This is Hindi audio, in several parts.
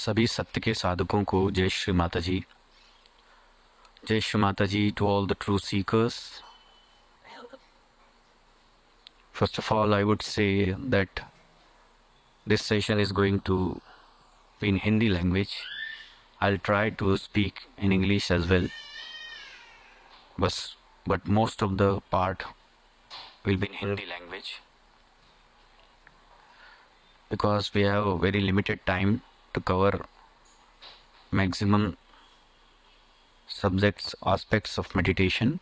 सभी सत्य के साधकों को जय श्री माता जी। जय श्री माता जी to all the true seekers. First of all, I would say that this session is going to be in Hindi language. I'll try to speak in English as well, but most of the part will be in Hindi language because we have a very limited time to cover maximum subjects, aspects of meditation.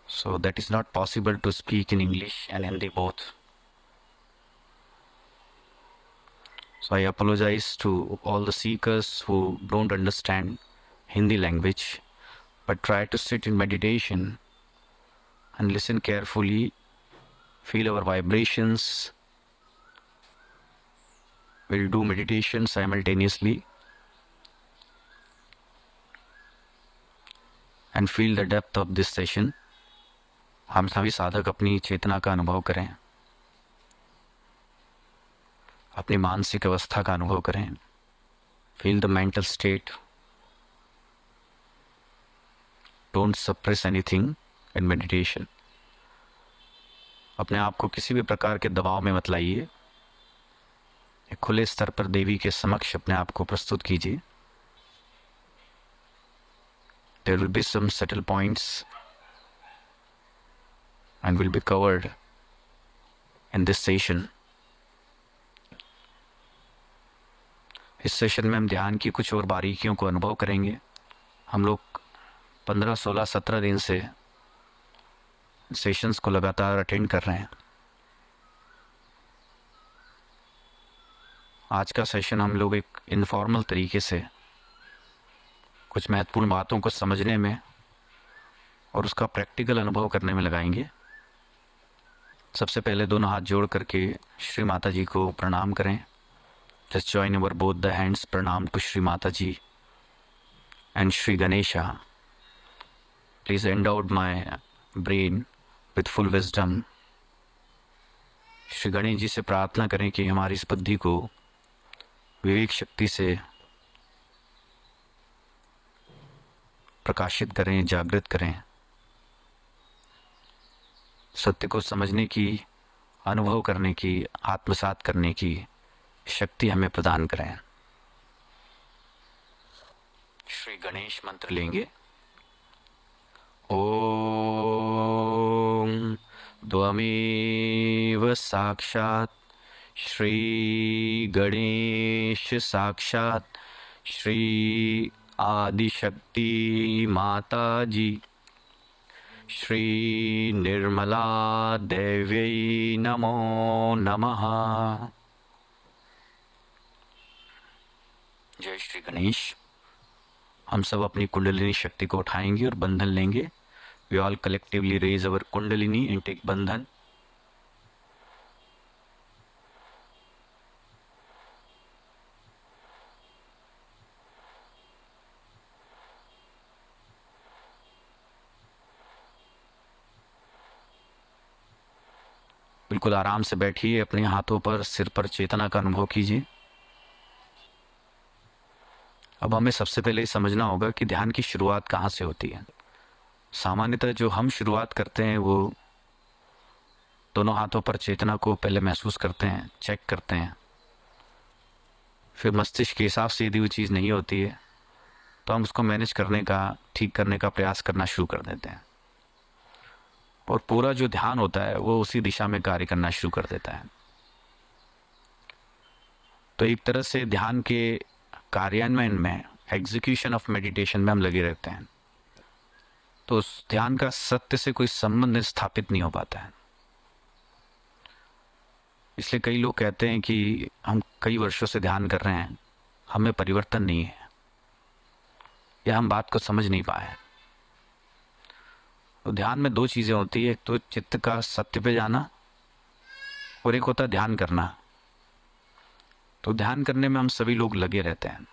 So that is not possible to speak in English and Hindi both. So I apologize to all the seekers who don't understand Hindi language, but try to sit in meditation and listen carefully, feel our vibrations. We'll do meditation simultaneously and feel the depth of this session. हम सभी साधक अपनी चेतना का अनुभव करें, अपनी मानसिक अवस्था का अनुभव करें. Feel the mental state. Don't suppress anything in meditation. अपने आप को किसी भी प्रकार के दबाव में मत लाइए. एक खुले स्तर पर देवी के समक्ष अपने आप को प्रस्तुत कीजिए. There will be some subtle points and will be covered in this session. इस सेशन में हम ध्यान की कुछ और बारीकियों को अनुभव करेंगे. हम लोग 15, 16, 17 दिन से सेशंस को लगातार अटेंड कर रहे हैं. आज का सेशन हम लोग एक इनफॉर्मल तरीके से कुछ महत्वपूर्ण बातों को समझने में और उसका प्रैक्टिकल अनुभव करने में लगाएंगे. सबसे पहले दोनों हाथ जोड़ करके श्री माता जी को प्रणाम करें. Just join our both the hands. Pranam to Shri Mataji and Shri Ganesha. Please endow my brain with full wisdom. Shri Ganesh ji से प्रार्थना करें कि हमारी इस बुद्धि को विवेक शक्ति से प्रकाशित करें, जागृत करें. सत्य को समझने की, अनुभव करने की, आत्मसात करने की शक्ति हमें प्रदान करें. श्री गणेश मंत्र लेंगे. ओम द्वमेव साक्षात् श्री गणेश साक्षात् श्री आदिशक्ति माता जी श्री निर्मला देव्यै नमो नमः. जय श्री गणेश. हम सब अपनी कुंडलिनी शक्ति को उठाएंगे और बंधन लेंगे. We all collectively raise our kundalini and take bandhan. बिल्कुल आराम से बैठिए. अपने हाथों पर, सिर पर चेतना का अनुभव कीजिए. अब हमें सबसे पहले समझना होगा कि ध्यान की शुरुआत कहाँ से होती है. सामान्यतः जो हम शुरुआत करते हैं वो दोनों हाथों पर चेतना को पहले महसूस करते हैं, चेक करते हैं. फिर मस्तिष्क के हिसाब से यदि वो चीज़ नहीं होती है तो हम उसको मैनेज करने का, ठीक करने का प्रयास करना शुरू कर देते हैं. और पूरा जो ध्यान होता है वो उसी दिशा में कार्य करना शुरू कर देता है. तो एक तरह से ध्यान के कार्यान्वयन में, एग्जीक्यूशन ऑफ मेडिटेशन में हम लगे रहते हैं. तो उस ध्यान का सत्य से कोई संबंध स्थापित नहीं हो पाता है. इसलिए कई लोग कहते हैं कि हम कई वर्षों से ध्यान कर रहे हैं, हमें परिवर्तन नहीं है, या हम बात को समझ नहीं पाए. तो ध्यान में दो चीज़ें होती है. एक तो चित्त का सत्य पे जाना और एक होता है ध्यान करना. तो ध्यान करने में हम सभी लोग लगे रहते हैं.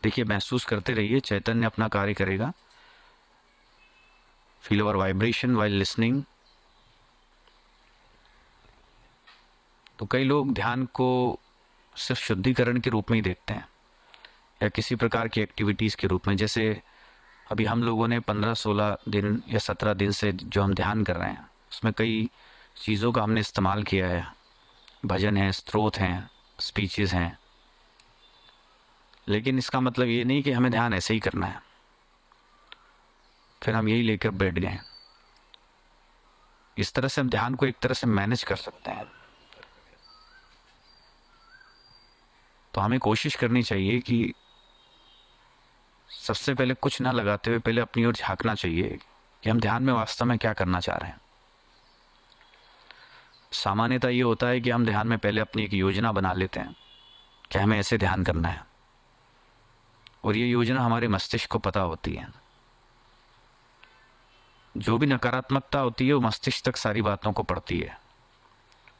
देखिए, महसूस करते रहिए, चैतन्य अपना कार्य करेगा. फील अवर वाइब्रेशन वाइल लिसनिंग. तो कई लोग ध्यान को सिर्फ शुद्धिकरण के रूप में ही देखते हैं या किसी प्रकार की एक्टिविटीज़ के रूप में। जैसे अभी हम लोगों ने 15-16 दिन या 17 दिन से जो हम ध्यान कर रहे हैं उसमें कई चीज़ों का हमने इस्तेमाल किया है, भजन है, स्तोत्र हैं, स्पीचेस हैं, लेकिन इसका मतलब ये नहीं कि हमें ध्यान ऐसे ही करना है फिर हम यही लेकर बैठ गए। इस तरह से हम ध्यान को एक तरह से मैनेज कर सकते हैं। तो हमें कोशिश करनी चाहिए कि सबसे पहले कुछ ना लगाते हुए पहले अपनी ओर झांकना चाहिए कि हम ध्यान में वास्तव में क्या करना चाह रहे हैं। सामान्यतः ये होता है कि हम ध्यान में पहले अपनी एक योजना बना लेते हैं कि हमें ऐसे ध्यान करना है, और ये योजना हमारे मस्तिष्क को पता होती है। जो भी नकारात्मकता होती है वो मस्तिष्क तक सारी बातों को पड़ती है,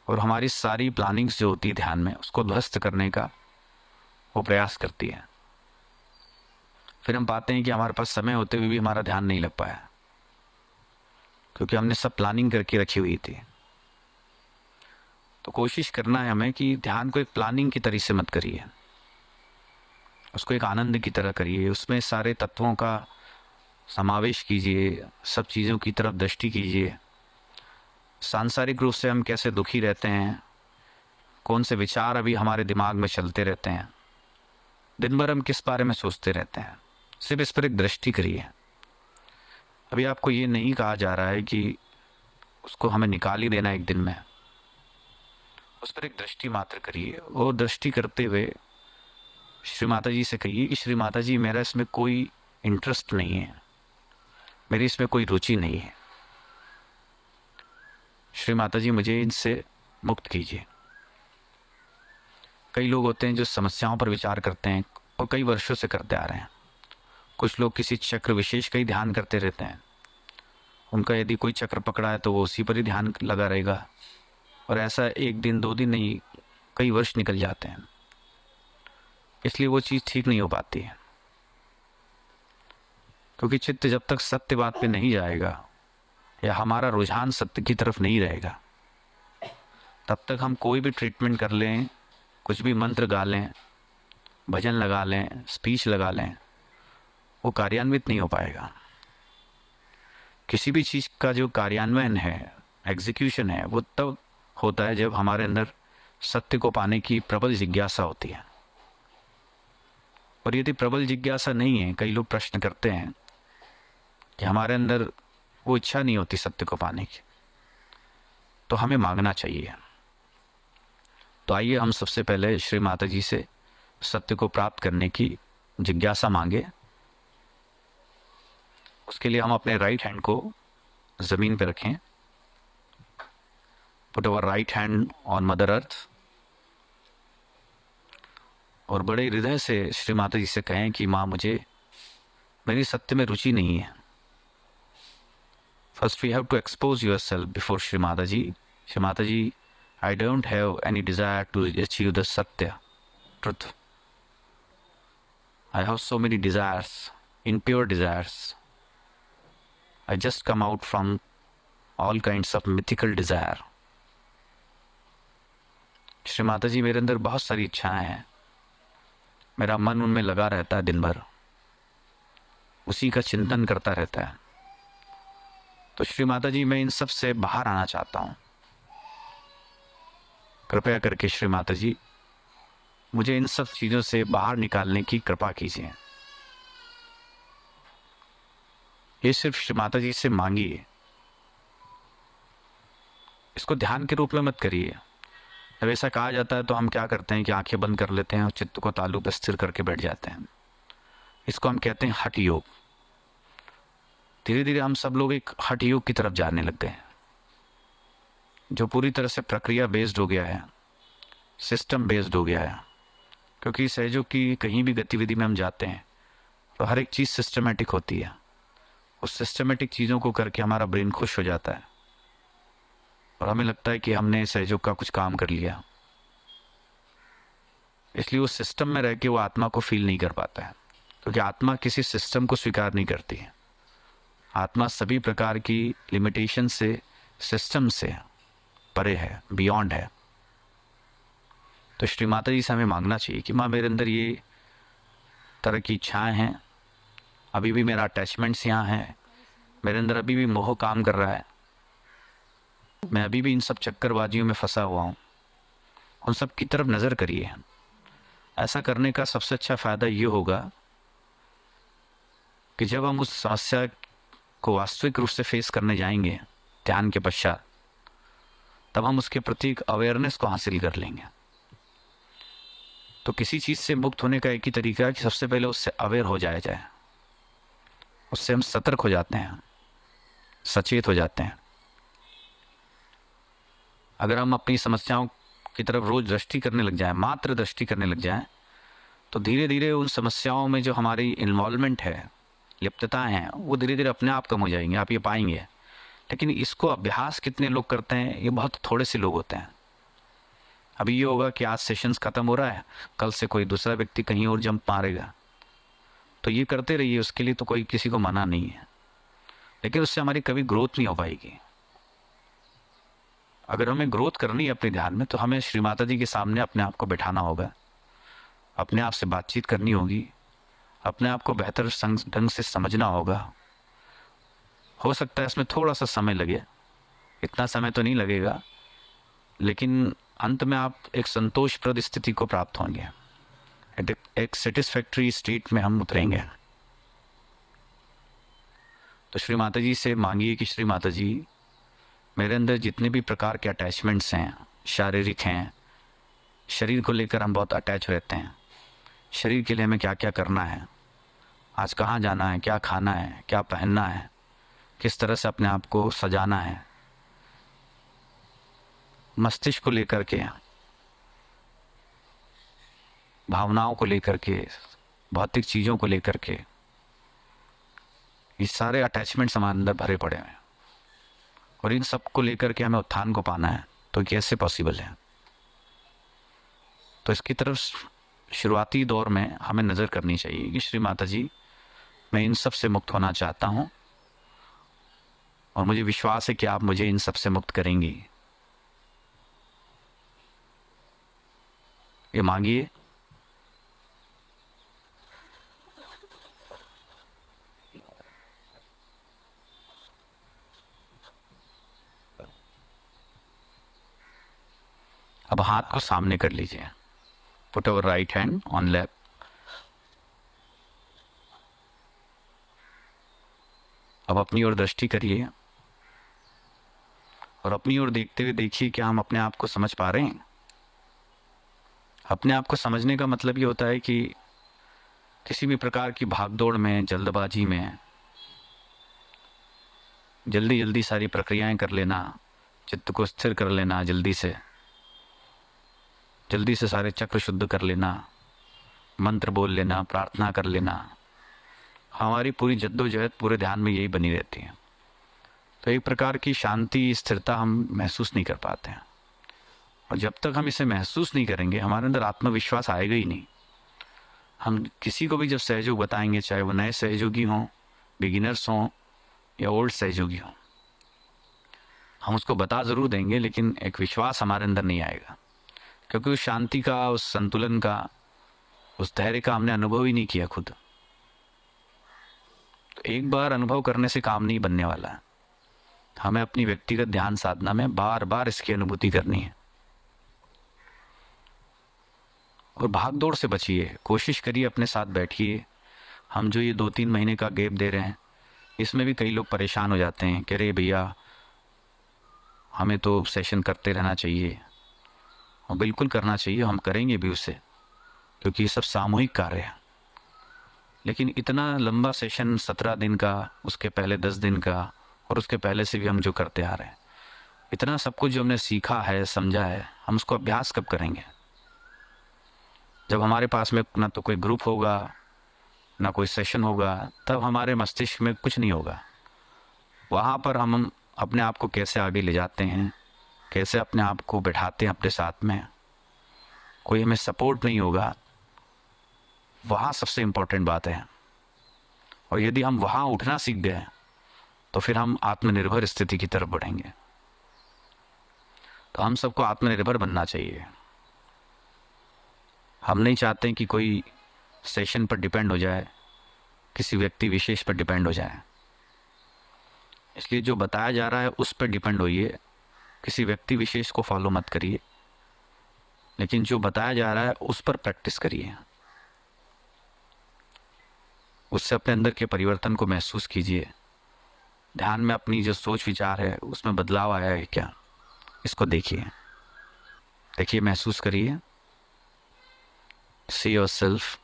और हमारी सारी प्लानिंग्स जो होती है ध्यान में उसको ध्वस्त करने का वो प्रयास करती है। फिर हम पाते हैं कि हमारे पास समय होते हुए भी हमारा ध्यान नहीं लग पाया, क्योंकि हमने सब प्लानिंग करके रखी हुई थी। तो कोशिश करना है हमें कि ध्यान को एक प्लानिंग की तरह से मत करिए, उसको एक आनंद की तरह करिए। उसमें सारे तत्वों का समावेश कीजिए, सब चीज़ों की तरफ दृष्टि कीजिए। सांसारिक रूप से हम कैसे दुखी रहते हैं, कौन से विचार अभी हमारे दिमाग में चलते रहते हैं, दिन भर हम किस बारे में सोचते रहते हैं, सिर्फ इस पर एक दृष्टि करिए। अभी आपको ये नहीं कहा जा रहा है कि उसको हमें निकाल ही देना एक दिन में, उस पर एक दृष्टि मात्र करिए। और दृष्टि करते हुए श्री माता जी से कहिए कि श्री माता जी, मेरा इसमें कोई इंटरेस्ट नहीं है, मेरी इसमें कोई रुचि नहीं है, श्री माता जी मुझे इनसे मुक्त कीजिए। कई लोग होते हैं जो समस्याओं पर विचार करते हैं और कई वर्षों से करते आ रहे हैं। कुछ लोग किसी चक्र विशेष का ही ध्यान करते रहते हैं, उनका यदि कोई चक्र पकड़ा है तो वो उसी पर ही ध्यान लगा रहेगा, और ऐसा 1 दिन 2 दिन नहीं, कई वर्ष निकल जाते हैं। इसलिए वो चीज़ ठीक नहीं हो पाती है, क्योंकि चित्त जब तक सत्य बात पे नहीं जाएगा या हमारा रुझान सत्य की तरफ नहीं रहेगा, तब तक हम कोई भी ट्रीटमेंट कर लें, कुछ भी मंत्र गा लें, भजन लगा लें, स्पीच लगा लें, वो कार्यान्वित नहीं हो पाएगा। किसी भी चीज़ का जो कार्यान्वयन है, एग्जीक्यूशन है, वो तब होता है जब हमारे अंदर सत्य को पाने की प्रबल जिज्ञासा होती है। और यदि प्रबल जिज्ञासा नहीं है, कई लोग प्रश्न करते हैं कि हमारे अंदर वो इच्छा नहीं होती सत्य को पाने की, तो हमें मांगना चाहिए। तो आइए हम सबसे पहले श्री माता जी से सत्य को प्राप्त करने की जिज्ञासा मांगे। उसके लिए हम अपने राइट हैंड को ज़मीन पर रखें। Put our right hand on mother earth, और बड़े हृदय से श्री माता जी से कहें कि माँ, मुझे मेरी सत्य में रुचि नहीं है। First we have to expose yourself before Shri Mata ji. Shri Mata ji, I don't have any desire to achieve the Satya, truth. I have so many desires, impure desires. I just come out from all kinds of mythical desire. Shri Mata जी, मेरे अंदर बहुत सारी इच्छाएं हैं, मेरा मन उनमें लगा रहता है, दिन भर उसी का चिंतन करता रहता है। तो श्री माता जी, मैं इन सब से बाहर आना चाहता हूँ। कृपया करके श्री माता जी मुझे इन सब चीज़ों से बाहर निकालने की कृपा कीजिए। ये सिर्फ श्री माता जी से मांगिए, इसको ध्यान के रूप में मत करिए। जब ऐसा कहा जाता है तो हम क्या करते हैं कि आंखें बंद कर लेते हैं और चित्त को तालु पर स्थिर करके बैठ जाते हैं। इसको हम कहते हैं हठ योग। धीरे धीरे हम सब लोग एक हठ योग की तरफ जाने लग गए हैं, जो पूरी तरह से प्रक्रिया बेस्ड हो गया है, सिस्टम बेस्ड हो गया है। क्योंकि सहयोग की कहीं भी गतिविधि में हम जाते हैं तो हर एक चीज़ सिस्टमेटिक होती है। उस सिस्टमेटिक चीज़ों को करके हमारा ब्रेन खुश हो जाता है और हमें लगता है कि हमने सहयोग का कुछ काम कर लिया। इसलिए उस सिस्टम में रह के वो आत्मा को फील नहीं कर पाता है, क्योंकि आत्मा किसी सिस्टम को स्वीकार नहीं करती है। आत्मा सभी प्रकार की लिमिटेशन से, सिस्टम से परे है, बियॉन्ड है। तो श्री माता जी से हमें मांगना चाहिए कि माँ मेरे अंदर ये तरह की इच्छाएं हैं, अभी भी मेरा अटैचमेंट्स यहाँ है, मेरे अंदर अभी भी मोह काम कर रहा है, मैं अभी भी इन सब चक्करबाजियों में फंसा हुआ हूँ, उन सब की तरफ नज़र करिए। ऐसा करने का सबसे अच्छा फ़ायदा ये होगा कि जब हम उस समस्या को वास्तविक रूप से फेस करने जाएंगे ध्यान के पश्चात, तब हम उसके प्रति एक अवेयरनेस को हासिल कर लेंगे। तो किसी चीज़ से मुक्त होने का एक ही तरीका है कि सबसे पहले उससे अवेयर हो जाए, उससे हम सतर्क हो जाते हैं, सचेत हो जाते हैं। अगर हम अपनी समस्याओं की तरफ रोज दृष्टि करने लग जाएं, मात्र दृष्टि करने लग जाएं, तो धीरे धीरे उन समस्याओं में जो हमारी इन्वॉल्वमेंट है, लिप्तताएं हैं, वो धीरे धीरे अपने आप कम हो जाएंगे, आप ये पाएंगे। लेकिन इसको अभ्यास कितने लोग करते हैं? ये बहुत थोड़े से लोग होते हैं। अभी ये होगा कि आज सेशंस ख़त्म हो रहा है, कल से कोई दूसरा व्यक्ति कहीं और जंप मारेगा, तो ये करते रहिए, उसके लिए तो कोई किसी को मना नहीं है, लेकिन उससे हमारी कभी ग्रोथ नहीं हो पाएगी। अगर हमें ग्रोथ करनी है अपने ध्यान में, तो हमें श्री माता जी के सामने अपने आप को बैठाना होगा, अपने आप से बातचीत करनी होगी, अपने आप को बेहतर ढंग से समझना होगा। हो सकता है इसमें थोड़ा सा समय लगे, इतना समय तो नहीं लगेगा, लेकिन अंत में आप एक संतोषप्रद स्थिति को प्राप्त होंगे, एक सेटिस्फैक्ट्री स्टेट में हम उतरेंगे। तो श्री माता जी से मांगिए कि श्री माता जी, मेरे अंदर जितने भी प्रकार के अटैचमेंट्स हैं, शारीरिक हैं, शरीर को लेकर हम बहुत अटैच रहते हैं, शरीर के लिए हमें क्या क्या करना है, आज कहाँ जाना है, क्या खाना है, क्या पहनना है, किस तरह से अपने आप को सजाना है, मस्तिष्क को लेकर के, भावनाओं को लेकर के, भौतिक चीज़ों को लेकर के, ये सारे अटैचमेंट्स हमारे अंदर भरे पड़े हैं, और इन सब को लेकर के हमें उत्थान को पाना है, तो कैसे पॉसिबल है? तो इसकी तरफ शुरुआती दौर में हमें नज़र करनी चाहिए कि श्री माता जी, मैं इन सब से मुक्त होना चाहता हूँ, और मुझे विश्वास है कि आप मुझे इन सब से मुक्त करेंगी। ये मांगिए। अब हाथ को सामने कर लीजिए, put our right hand on lap. अब अपनी ओर दृष्टि करिए, और अपनी ओर देखते हुए देखिए कि हम अपने आप को समझ पा रहे हैं। अपने आप को समझने का मतलब ये होता है कि किसी भी प्रकार की भागदौड़ में, जल्दबाजी में, जल्दी जल्दी सारी प्रक्रियाएं कर लेना, चित्त को स्थिर कर लेना, जल्दी से सारे चक्र शुद्ध कर लेना, मंत्र बोल लेना, प्रार्थना कर लेना, हमारी पूरी जद्दोजहद पूरे ध्यान में यही बनी रहती है। तो एक प्रकार की शांति, स्थिरता हम महसूस नहीं कर पाते हैं, और जब तक हम इसे महसूस नहीं करेंगे, हमारे अंदर आत्मविश्वास आएगा ही नहीं। हम किसी को भी जब सहयोग बताएंगे, चाहे वो नए सहयोगी हों, बिगिनर्स हों, या ओल्ड सहयोगी हों, हम उसको बता ज़रूर देंगे, लेकिन एक विश्वास हमारे अंदर नहीं आएगा, क्योंकि उस शांति का, उस संतुलन का, उस धैर्य का हमने अनुभव ही नहीं किया खुद। तो एक बार अनुभव करने से काम नहीं बनने वाला है, हमें अपनी व्यक्तिगत ध्यान साधना में बार बार इसकी अनुभूति करनी है। और भाग दौड़ से बचिए, कोशिश करिए, अपने साथ बैठिए। हम जो ये 2-3 महीने का गैप दे रहे हैं, इसमें भी कई लोग परेशान हो जाते हैं कि अरे भैया, हमें तो सेशन करते रहना चाहिए। और बिल्कुल करना चाहिए, हम करेंगे भी उसे, क्योंकि ये सब सामूहिक कार्य है। लेकिन इतना लंबा सेशन, 17 दिन का, उसके पहले 10 दिन का, और उसके पहले से भी हम जो करते आ रहे हैं, इतना सब कुछ जो हमने सीखा है, समझा है, हम उसको अभ्यास कब करेंगे? जब हमारे पास में ना तो कोई ग्रुप होगा, ना कोई सेशन होगा, तब हमारे मस्तिष्क में कुछ नहीं होगा। वहाँ पर हम अपने आप को कैसे आगे ले जाते हैं, कैसे अपने आप को बैठाते हैं अपने साथ में, कोई हमें सपोर्ट नहीं होगा, वहाँ सबसे इम्पोर्टेंट बात है। और यदि हम वहाँ उठना सीख गए, तो फिर हम आत्मनिर्भर स्थिति की तरफ बढ़ेंगे। तो हम सबको आत्मनिर्भर बनना चाहिए। हम नहीं चाहते कि कोई सेशन पर डिपेंड हो जाए, किसी व्यक्ति विशेष पर डिपेंड हो जाए। इसलिए जो बताया जा रहा है उस पर डिपेंड होइए, किसी व्यक्ति विशेष को फॉलो मत करिए, लेकिन जो बताया जा रहा है उस पर प्रैक्टिस करिए। उससे अपने अंदर के परिवर्तन को महसूस कीजिए। ध्यान में अपनी जो सोच विचार है उसमें बदलाव आया है क्या, इसको देखिए, महसूस करिए। See your self.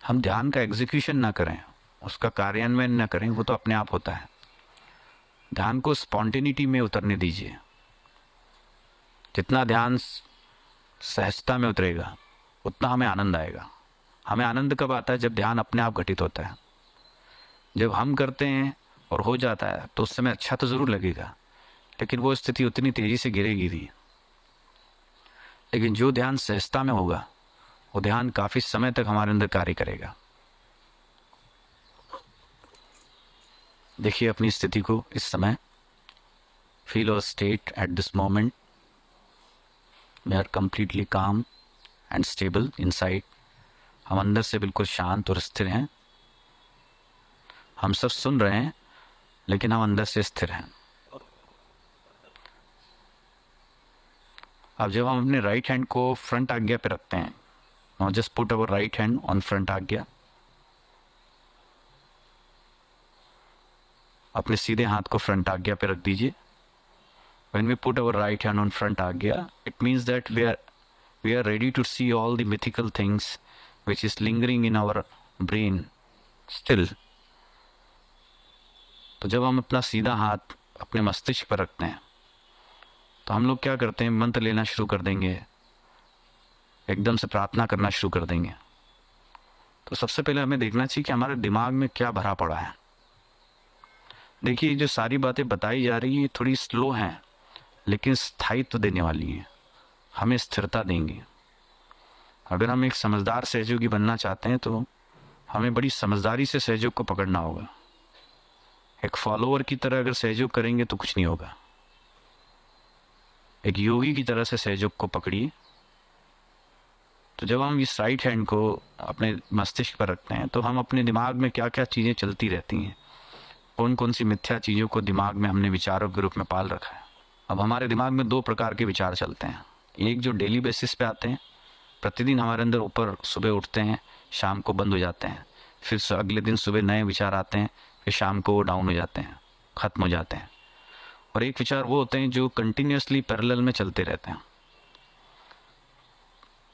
हम ध्यान का एग्जीक्यूशन ना करें, उसका कार्यान्वयन ना करें, वो तो अपने आप होता है। ध्यान को स्पॉन्टेनिटी में उतरने दीजिए। जितना ध्यान सहजता में उतरेगा उतना हमें आनंद आएगा। हमें आनंद कब आता है? जब ध्यान अपने आप घटित होता है। जब हम करते हैं और हो जाता है तो उस समय अच्छा तो ज़रूर लगेगा, लेकिन वो स्थिति उतनी तेज़ी से गिरेगी नहीं। लेकिन जो ध्यान सहजता में होगा वो ध्यान काफ़ी समय तक हमारे अंदर कार्य करेगा। देखिए अपनी स्थिति को इस समय। फील और state at this moment we are completely calm and stable inside. हम अंदर से बिल्कुल शांत और स्थिर हैं। हम सब सुन रहे हैं लेकिन हम अंदर से स्थिर हैं। अब जब हम अपने राइट हैंड को फ्रंट आज्ञा पे रखते हैं, now just put our right hand on front आज्ञा। अपने सीधे हाथ को फ्रंट आज्ञा पे रख दीजिए। When we put our right hand on front agya, it means that we are ready to see all the mythical things which is lingering in our brain still. तो जब हम अपना सीधा हाथ अपने मस्तिष्क पर रखते हैं तो हम लोग क्या करते हैं? मंत्र लेना शुरू कर देंगे, एकदम से प्रार्थना करना शुरू कर देंगे। तो सबसे पहले हमें देखना चाहिए कि हमारे दिमाग में क्या भरा पड़ा है। देखिए जो सारी बातें बताई जा रही हैं थोड़ी स्लो हैं, लेकिन स्थायित्व देने वाली हैं, हमें स्थिरता देंगी। अगर हम एक समझदार सहयोगी बनना चाहते हैं तो हमें बड़ी समझदारी से सहयोग को पकड़ना होगा। एक फॉलोअर की तरह अगर सहयोग करेंगे तो कुछ नहीं होगा। एक योगी की तरह से सहयोग को पकड़िए। तो जब हम इस राइट हैंड को अपने मस्तिष्क पर रखते हैं तो हम अपने दिमाग में क्या क्या चीज़ें चलती रहती हैं, कौन कौन सी मिथ्या चीज़ों को दिमाग में हमने विचारों के रूप में पाल रखा है। अब हमारे दिमाग में दो प्रकार के विचार चलते हैं। एक जो डेली बेसिस पे आते हैं, प्रतिदिन हमारे अंदर ऊपर सुबह उठते हैं, शाम को बंद हो जाते हैं, फिर अगले दिन सुबह नए विचार आते हैं, फिर शाम को वो डाउन हो जाते हैं, ख़त्म हो जाते हैं। और एक विचार वो होते हैं जो कंटिन्यूसली पैरेलल में चलते रहते हैं।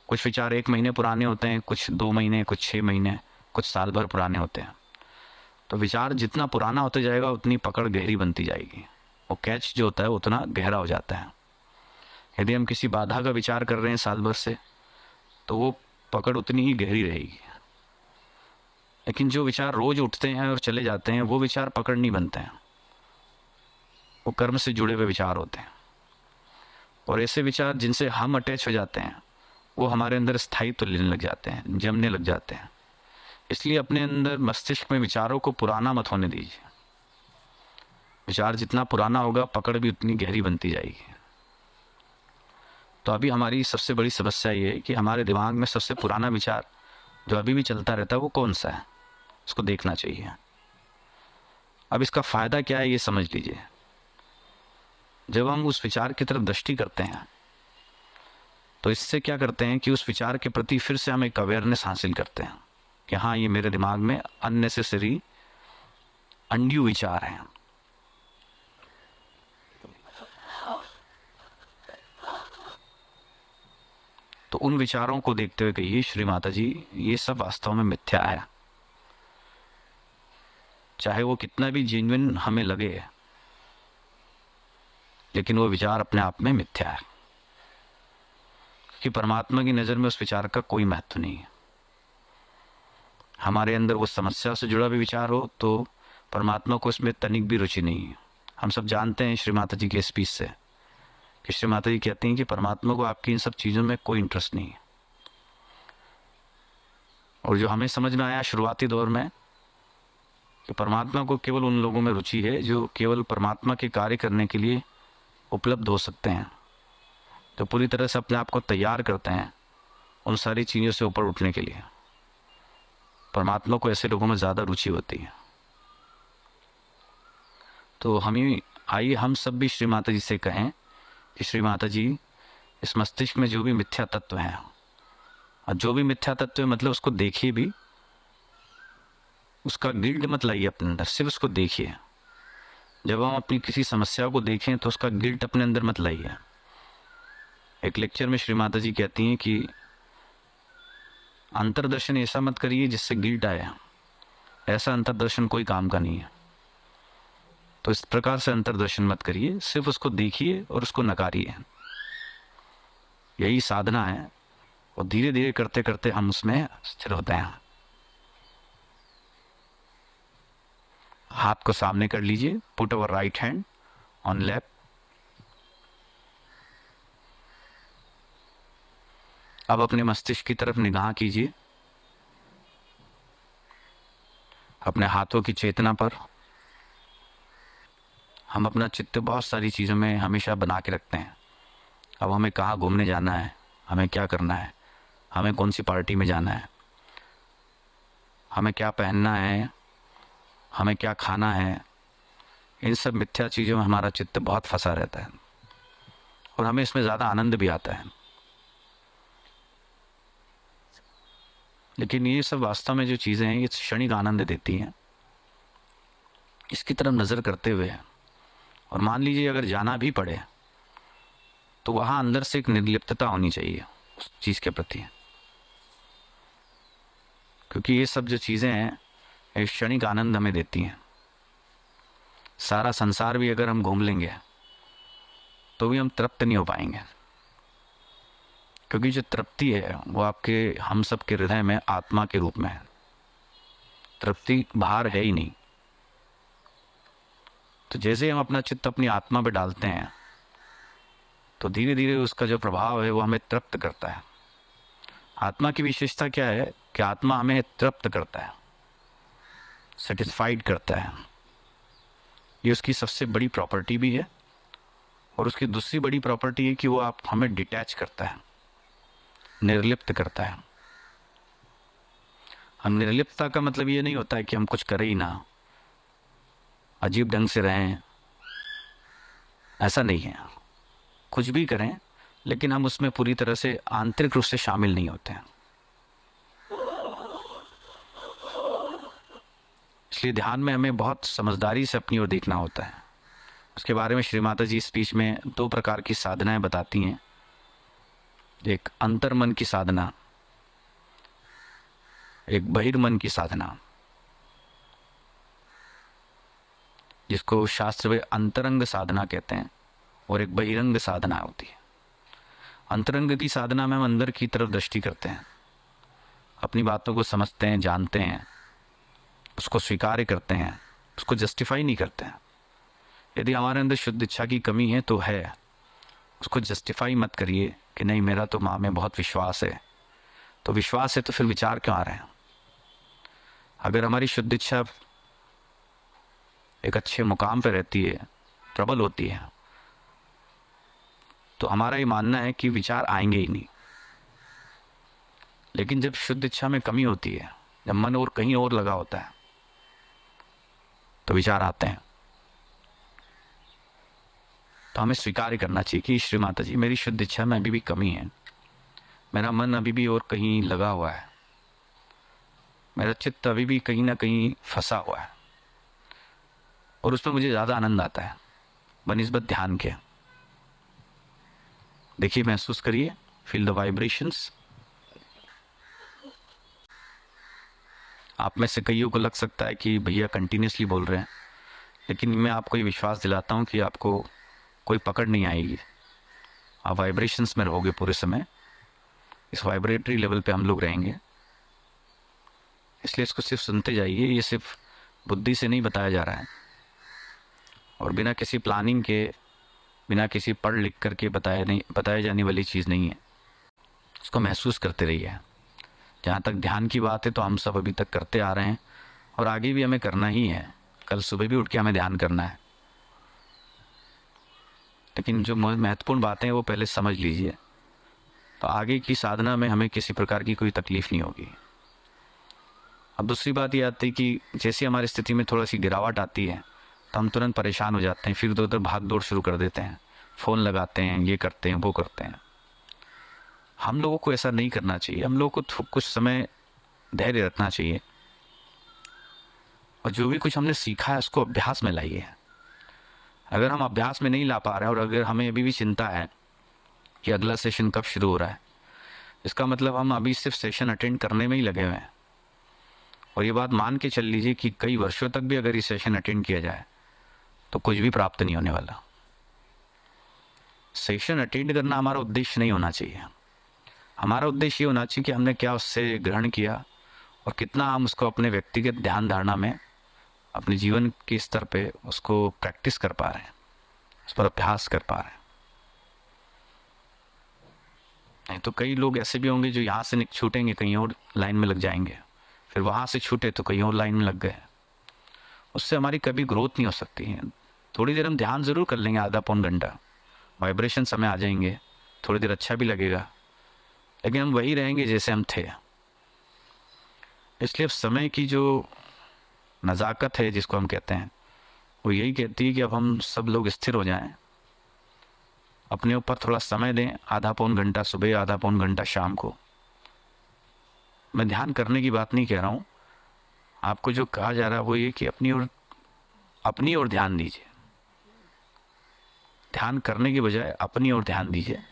कुछ विचार 1 महीने पुराने होते हैं, कुछ 2 महीने, कुछ 6 महीने, कुछ साल भर पुराने होते हैं। तो विचार जितना पुराना होता जाएगा उतनी पकड़ गहरी बनती जाएगी, वो कैच जो होता है उतना गहरा हो जाता है। यदि हम किसी बाधा का विचार कर रहे हैं साल भर से तो वो पकड़ उतनी ही गहरी रहेगी। लेकिन जो विचार रोज उठते हैं और चले जाते हैं वो विचार पकड़ नहीं बनते हैं, वो कर्म से जुड़े हुए विचार होते हैं। और ऐसे विचार जिनसे हम अटैच हो जाते हैं वो हमारे अंदर स्थायित्व लेने लग जाते हैं, जमने लग जाते हैं। इसलिए अपने अंदर मस्तिष्क में विचारों को पुराना मत होने दीजिए। विचार जितना पुराना होगा पकड़ भी उतनी गहरी बनती जाएगी। तो अभी हमारी सबसे बड़ी समस्या ये है कि हमारे दिमाग में सबसे पुराना विचार जो अभी भी चलता रहता है वो कौन सा है, उसको देखना चाहिए। अब इसका फ़ायदा क्या है ये समझ लीजिए। जब हम उस विचार की तरफ दृष्टि करते हैं तो इससे क्या करते हैं कि उस विचार के प्रति फिर से हम एक अवेयरनेस हासिल करते हैं कि हाँ ये मेरे दिमाग में अननेसेसरी अनड्यू विचार हैं। तो उन विचारों को देखते हुए कहिए, श्री माता जी ये सब वास्तव में मिथ्या है, चाहे वो कितना भी जेन्युइन हमें लगे, लेकिन वो विचार अपने आप में मिथ्या है, कि परमात्मा की नज़र में उस विचार का कोई महत्व नहीं है। हमारे अंदर वो समस्या से जुड़ा भी विचार हो तो परमात्मा को इसमें तनिक भी रुचि नहीं है। हम सब जानते हैं श्री माता जी के स्पीच से कि श्री माता जी कहती हैं कि परमात्मा को आपकी इन सब चीज़ों में कोई इंटरेस्ट नहीं है। और जो हमें समझ में आया शुरुआती दौर में कि परमात्मा को केवल उन लोगों में रुचि है जो केवल परमात्मा के कार्य करने के लिए उपलब्ध हो सकते हैं, तो पूरी तरह से अपने आप को तैयार करते हैं उन सारी चीज़ों से ऊपर उठने के लिए। परमात्मा को ऐसे लोगों में ज़्यादा रुचि होती है। तो आइए हम सब भी श्री माता जी से कहें कि श्री माता जी, इस मस्तिष्क में जो भी मिथ्या तत्व हैं, और जो भी मिथ्या तत्व है मतलब उसको देखिए भी, उसका गिल्ट मत लाइए अपने अंदर, सिर्फ उसको देखिए। जब हम अपनी किसी समस्या को देखें तो उसका गिल्ट अपने अंदर मत लाइए। एक लेक्चर में श्री माता जी कहती हैं कि अंतर्दर्शन ऐसा मत करिए जिससे गिल्ट आए, ऐसा अंतर्दर्शन कोई काम का नहीं है। तो इस प्रकार से अंतर्दर्शन मत करिए, सिर्फ उसको देखिए और उसको नकारिए। यही साधना है, और धीरे धीरे करते करते हम उसमें स्थिर होते हैं। हाथ को सामने कर लीजिए, put our right hand on left. अब अपने मस्तिष्क की तरफ निगाह कीजिए, अपने हाथों की चेतना पर। हम अपना चित्त बहुत सारी चीज़ों में हमेशा बना के रखते हैं। अब हमें कहाँ घूमने जाना है, हमें क्या करना है, हमें कौन सी पार्टी में जाना है, हमें क्या पहनना है, हमें क्या खाना है, इन सब मिथ्या चीज़ों में हमारा चित्त बहुत फंसा रहता है, और हमें इसमें ज़्यादा आनंद भी आता है। लेकिन ये सब वास्तव में जो चीज़ें हैं, ये क्षणिक आनंद देती हैं। इसकी तरफ नज़र करते हुए, और मान लीजिए अगर जाना भी पड़े तो वहाँ अंदर से एक निर्लिप्तता होनी चाहिए उस चीज़ के प्रति, क्योंकि ये सब जो चीज़ें हैं ये क्षणिक आनंद हमें देती हैं। सारा संसार भी अगर हम घूम लेंगे तो भी हम तृप्त नहीं हो पाएंगे, क्योंकि जो तृप्ति है वो आपके, हम सब के हृदय में आत्मा के रूप में है। तृप्ति बाहर है ही नहीं। तो जैसे हम अपना चित्त अपनी आत्मा पे डालते हैं तो धीरे धीरे उसका जो प्रभाव है वो हमें तृप्त करता है। आत्मा की विशेषता क्या है कि आत्मा हमें तृप्त करता है, सेटिस्फाइड करता है। ये उसकी सबसे बड़ी प्रॉपर्टी भी है, और उसकी दूसरी बड़ी प्रॉपर्टी है कि वो आप हमें डिटैच करता है, निर्लिप्त करता है। हम निर्लिप्तता का मतलब ये नहीं होता है कि हम कुछ करें ही ना, अजीब ढंग से रहें, ऐसा नहीं है। कुछ भी करें, लेकिन हम उसमें पूरी तरह से आंतरिक रूप से शामिल नहीं होते हैं। इसलिए ध्यान में हमें बहुत समझदारी से अपनी ओर देखना होता है। उसके बारे में श्री माता जी स्पीच में 2 प्रकार की साधनाएं बताती हैं। एक अंतर्मन की साधना, एक बहिर्मन की साधना, जिसको शास्त्र में अंतरंग साधना कहते हैं, और एक बहिरंग साधना होती है। अंतरंग की साधना में हम अंदर की तरफ दृष्टि करते हैं, अपनी बातों को समझते हैं, जानते हैं, उसको स्वीकार करते हैं, उसको जस्टिफाई नहीं करते हैं। यदि हमारे अंदर शुद्ध इच्छा की कमी है तो है, उसको जस्टिफाई मत करिए कि नहीं मेरा तो माँ में बहुत विश्वास है। तो विश्वास है तो फिर विचार क्यों आ रहे हैं? अगर हमारी शुद्ध इच्छा एक अच्छे मुकाम पर रहती है, प्रबल होती है, तो हमारा ये मानना है कि विचार आएंगे ही नहीं। लेकिन जब शुद्ध इच्छा में कमी होती है, जब मन और कहीं और लगा होता है, तो विचार आते हैं। तो हमें स्वीकार करना चाहिए कि श्री माता जी, मेरी शुद्ध इच्छा में अभी भी कमी है, मेरा मन अभी भी और कहीं लगा हुआ है, मेरा चित्त अभी भी कहीं ना कहीं फंसा हुआ है, और उसमें मुझे ज़्यादा आनंद आता है बनिस्बत ध्यान के। देखिए, महसूस करिए, फील द वाइब्रेशंस। आप में से कईयों को लग सकता है कि भैया कंटिन्यूसली बोल रहे हैं, लेकिन मैं आपको ये विश्वास दिलाता हूँ कि आपको कोई पकड़ नहीं आएगी। आप वाइब्रेशंस में रहोगे पूरे समय, इस वाइब्रेटरी लेवल पे हम लोग रहेंगे। इसलिए इसको सिर्फ सुनते जाइए। ये सिर्फ बुद्धि से नहीं बताया जा रहा है, और बिना किसी प्लानिंग के, बिना किसी पढ़ लिख करके बताया जाने वाली चीज़ नहीं है। इसको महसूस करते रहिए। जहाँ तक ध्यान की बात है तो हम सब अभी तक करते आ रहे हैं, और आगे भी हमें करना ही है। कल सुबह भी उठ के हमें ध्यान करना है। लेकिन जो महत्वपूर्ण बातें हैं वो पहले समझ लीजिए, तो आगे की साधना में हमें किसी प्रकार की कोई तकलीफ नहीं होगी। अब दूसरी बात ये आती है कि जैसे हमारी स्थिति में थोड़ा सी गिरावट आती है तो हम तुरंत परेशान हो जाते हैं, फिर इधर उधर भाग दौड़ शुरू कर देते हैं, फ़ोन लगाते हैं, ये करते हैं, वो करते हैं। हम लोगों को ऐसा नहीं करना चाहिए। हम लोगों को कुछ समय धैर्य रखना चाहिए और जो भी कुछ हमने सीखा है उसको अभ्यास में लाइए। अगर हम अभ्यास में नहीं ला पा रहे हैं और अगर हमें अभी भी चिंता है कि अगला सेशन कब शुरू हो रहा है, इसका मतलब हम अभी सिर्फ सेशन अटेंड करने में ही लगे हुए हैं। और ये बात मान के चल लीजिए कि कई वर्षों तक भी अगर ये सेशन अटेंड किया जाए तो कुछ भी प्राप्त नहीं होने वाला। सेशन अटेंड करना हमारा उद्देश्य नहीं होना चाहिए। हमारा उद्देश्य ये होना चाहिए कि हमने क्या उससे ग्रहण किया और कितना हम उसको अपने व्यक्तिगत ध्यान धारणा में अपने जीवन के स्तर पे उसको प्रैक्टिस कर पा रहे हैं, उस पर अभ्यास कर पा रहे हैं। नहीं तो कई लोग ऐसे भी होंगे जो यहाँ से छूटेंगे, कहीं और लाइन में लग जाएंगे, फिर वहाँ से छूटे तो कहीं और लाइन में लग गए। उससे हमारी कभी ग्रोथ नहीं हो सकती है। थोड़ी देर हम ध्यान ज़रूर कर लेंगे, आधा पौन घंटा, वाइब्रेशन समय आ जाएंगे, थोड़ी देर अच्छा भी लगेगा, लेकिन हम वही रहेंगे जैसे हम थे। इसलिए अब समय की जो नज़ाकत है जिसको हम कहते हैं, वो यही कहती है कि अब हम सब लोग स्थिर हो जाएं, अपने ऊपर थोड़ा समय दें, आधा पौन घंटा सुबह, आधा पौन घंटा शाम को। मैं ध्यान करने की बात नहीं कह रहा हूँ, आपको जो कहा जा रहा है वो ये कि अपनी ओर ध्यान दीजिए। ध्यान करने के बजाय अपनी ओर ध्यान दीजिए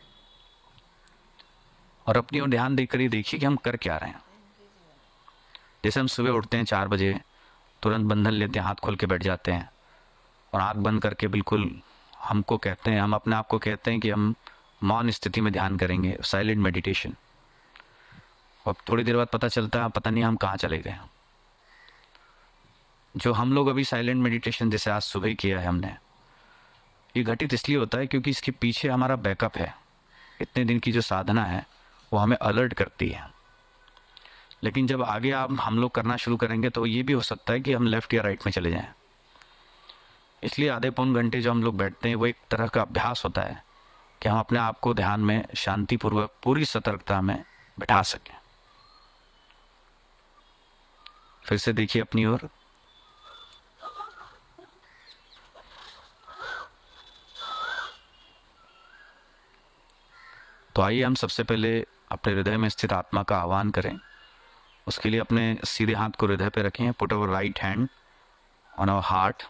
और अपनी ओर ध्यान देकर ही देखिए कि हम कर क्या रहे हैं। जैसे हम सुबह उठते हैं 4 बजे, तुरंत बंधन लेते हैं, हाथ खोल के बैठ जाते हैं और आँख बंद करके बिल्कुल हम अपने आप को कहते हैं कि हम मौन स्थिति में ध्यान करेंगे, साइलेंट मेडिटेशन। और थोड़ी देर बाद पता चलता है पता नहीं हम कहाँ चले गए। जो हम लोग अभी साइलेंट मेडिटेशन जैसे आज सुबह किया है हमने, ये घटित इसलिए होता है क्योंकि इसके पीछे हमारा बैकअप है। इतने दिन की जो साधना है वो हमें अलर्ट करती है। लेकिन जब आगे हम लोग करना शुरू करेंगे तो ये भी हो सकता है कि हम लेफ़्ट या राइट में चले जाएं। इसलिए आधे पौन घंटे जो हम लोग बैठते हैं वो एक तरह का अभ्यास होता है कि हम अपने आप को ध्यान में शांतिपूर्वक पूरी सतर्कता में बैठा सकें। फिर से देखिए अपनी ओर। तो आइए हम सबसे पहले अपने हृदय में स्थित आत्मा का आह्वान करें। उसके लिए अपने सीधे हाथ को हृदय पे रखें। Put our right hand on our heart.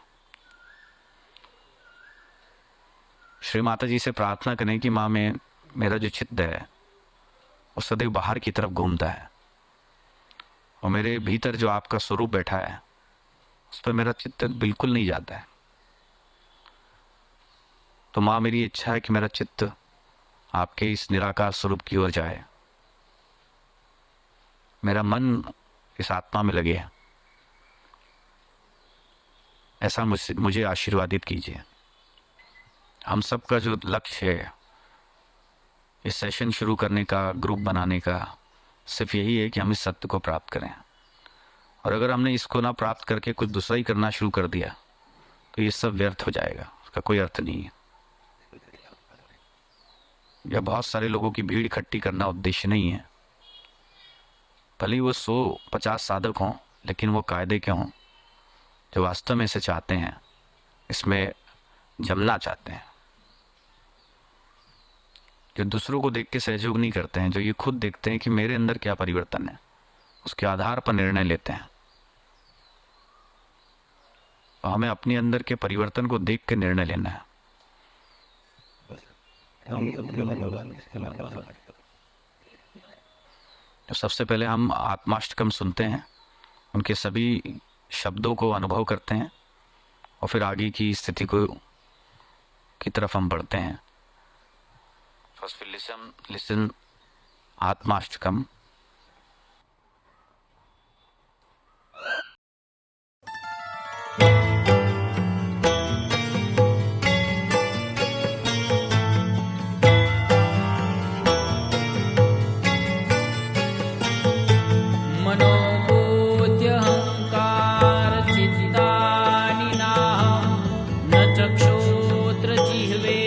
Shri Mata ji से प्रार्थना करें कि माँ, मेरा जो चित्त है वो सदैव बाहर की तरफ घूमता है और मेरे भीतर जो आपका स्वरूप बैठा है उस पर मेरा चित्त बिल्कुल नहीं जाता है। तो माँ, मेरी इच्छा है कि मेरा चित्त आपके इस निराकार स्वरूप की ओर जाए, मेरा मन इस आत्मा में लगे। ऐसा मुझे आशीर्वादित कीजिए। हम सब का जो लक्ष्य है इस सेशन शुरू करने का, ग्रुप बनाने का, सिर्फ यही है कि हम इस सत्य को प्राप्त करें। और अगर हमने इसको ना प्राप्त करके कुछ दूसरा ही करना शुरू कर दिया तो ये सब व्यर्थ हो जाएगा, उसका कोई अर्थ नहीं है। या बहुत सारे लोगों की भीड़ इकट्ठी करना उद्देश्य नहीं है। भले ही वो 100-50 साधक हों, लेकिन वो कायदे के हों जो वास्तव में इसे चाहते हैं, इसमें जमना चाहते हैं, जो दूसरों को देख के सहयोग नहीं करते हैं, जो ये खुद देखते हैं कि मेरे अंदर क्या परिवर्तन है, उसके आधार पर निर्णय लेते हैं। तो हमें अपने अंदर के परिवर्तन को देख के निर्णय लेना है। तो सबसे पहले हम आत्माष्टकम सुनते हैं, उनके सभी शब्दों को अनुभव करते हैं और फिर आगे की स्थिति की तरफ हम बढ़ते हैं। First listen आत्माष्टकम। मनोबुद्ध्यहङ्कारचित्तानि नाहं न चक्षुत्र जिह्वे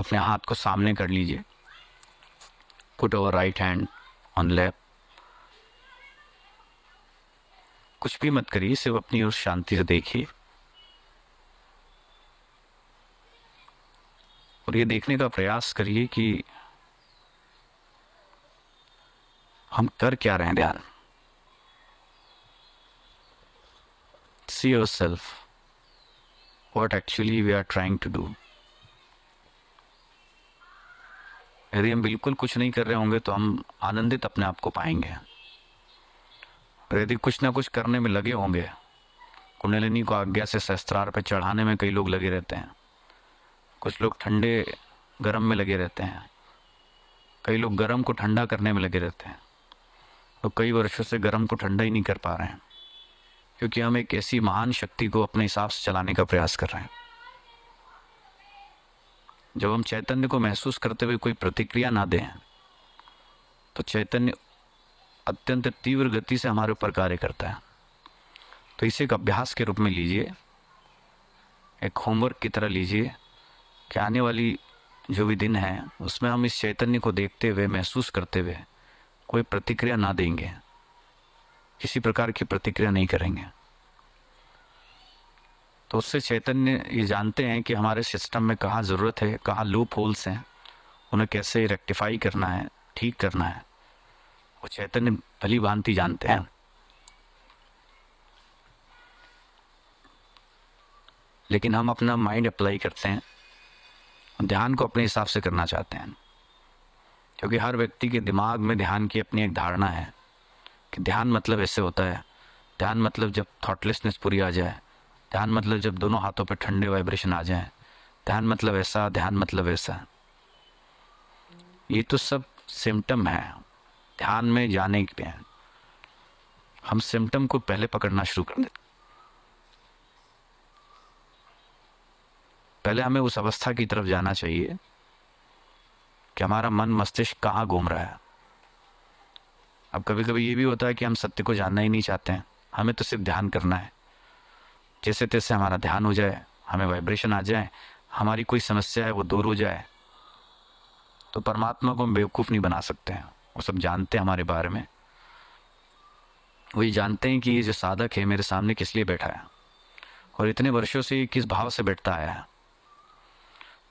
अपने हाथ को सामने कर लीजिए, put over right hand on lap. कुछ भी मत करिए, सिर्फ अपनी ओर शांति से देखिए और ये देखने का प्रयास करिए कि हम कर क्या रहे हैं। ध्यान, see yourself what actually we are trying to do. यदि हम बिल्कुल कुछ नहीं कर रहे होंगे तो हम आनंदित अपने आप को पाएंगे, और यदि कुछ ना कुछ करने में लगे होंगे, कुंडलिनी को आज्ञा से सहस्त्रार पे चढ़ाने में कई लोग लगे रहते हैं, कुछ लोग ठंडे गर्म में लगे रहते हैं, कई लोग गर्म को ठंडा करने में लगे रहते हैं, तो कई वर्षों से गर्म को ठंडा ही नहीं कर पा रहे हैं, क्योंकि हम एक ऐसी महान शक्ति को अपने हिसाब से चलाने का प्रयास कर रहे हैं। जब हम चैतन्य को महसूस करते हुए कोई प्रतिक्रिया ना दें तो चैतन्य अत्यंत तीव्र गति से हमारे ऊपर कार्य करता है। तो इसे एक अभ्यास के रूप में लीजिए, एक होमवर्क की तरह लीजिए कि आने वाली जो भी दिन है उसमें हम इस चैतन्य को देखते हुए, महसूस करते हुए कोई प्रतिक्रिया ना देंगे, किसी प्रकार की प्रतिक्रिया नहीं करेंगे। तो उससे चैतन्य ये जानते हैं कि हमारे सिस्टम में कहाँ ज़रूरत है, कहाँ लूप होल्स हैं, उन्हें कैसे रेक्टिफाई करना है, ठीक करना है, वो चैतन्य भली भांति जानते हैं। लेकिन हम अपना माइंड अप्लाई करते हैं, ध्यान को अपने हिसाब से करना चाहते हैं, क्योंकि हर व्यक्ति के दिमाग में ध्यान की अपनी एक धारणा है कि ध्यान मतलब ऐसे होता है, ध्यान मतलब जब थॉटलेसनेस पूरी आ जाए, ध्यान मतलब जब दोनों हाथों पे ठंडे वाइब्रेशन आ जाए, ध्यान मतलब ऐसा, ध्यान मतलब ऐसा। ये तो सब सिम्टम है ध्यान में जाने के लिए। हम सिम्टम को पहले पकड़ना शुरू कर देते। पहले हमें उस अवस्था की तरफ जाना चाहिए कि हमारा मन मस्तिष्क कहाँ घूम रहा है। अब कभी कभी ये भी होता है कि हम सत्य को जानना ही नहीं चाहते हैं, हमें तो सिर्फ ध्यान करना है, जैसे तैसे हमारा ध्यान हो जाए, हमें वाइब्रेशन आ जाए, हमारी कोई समस्या है वो दूर हो जाए। तो परमात्मा को हम बेवकूफ़ नहीं बना सकते हैं, वो सब जानते हैं हमारे बारे में। वो ये जानते हैं कि ये जो साधक है मेरे सामने किस लिए बैठा है और इतने वर्षों से किस भाव से बैठता आया है।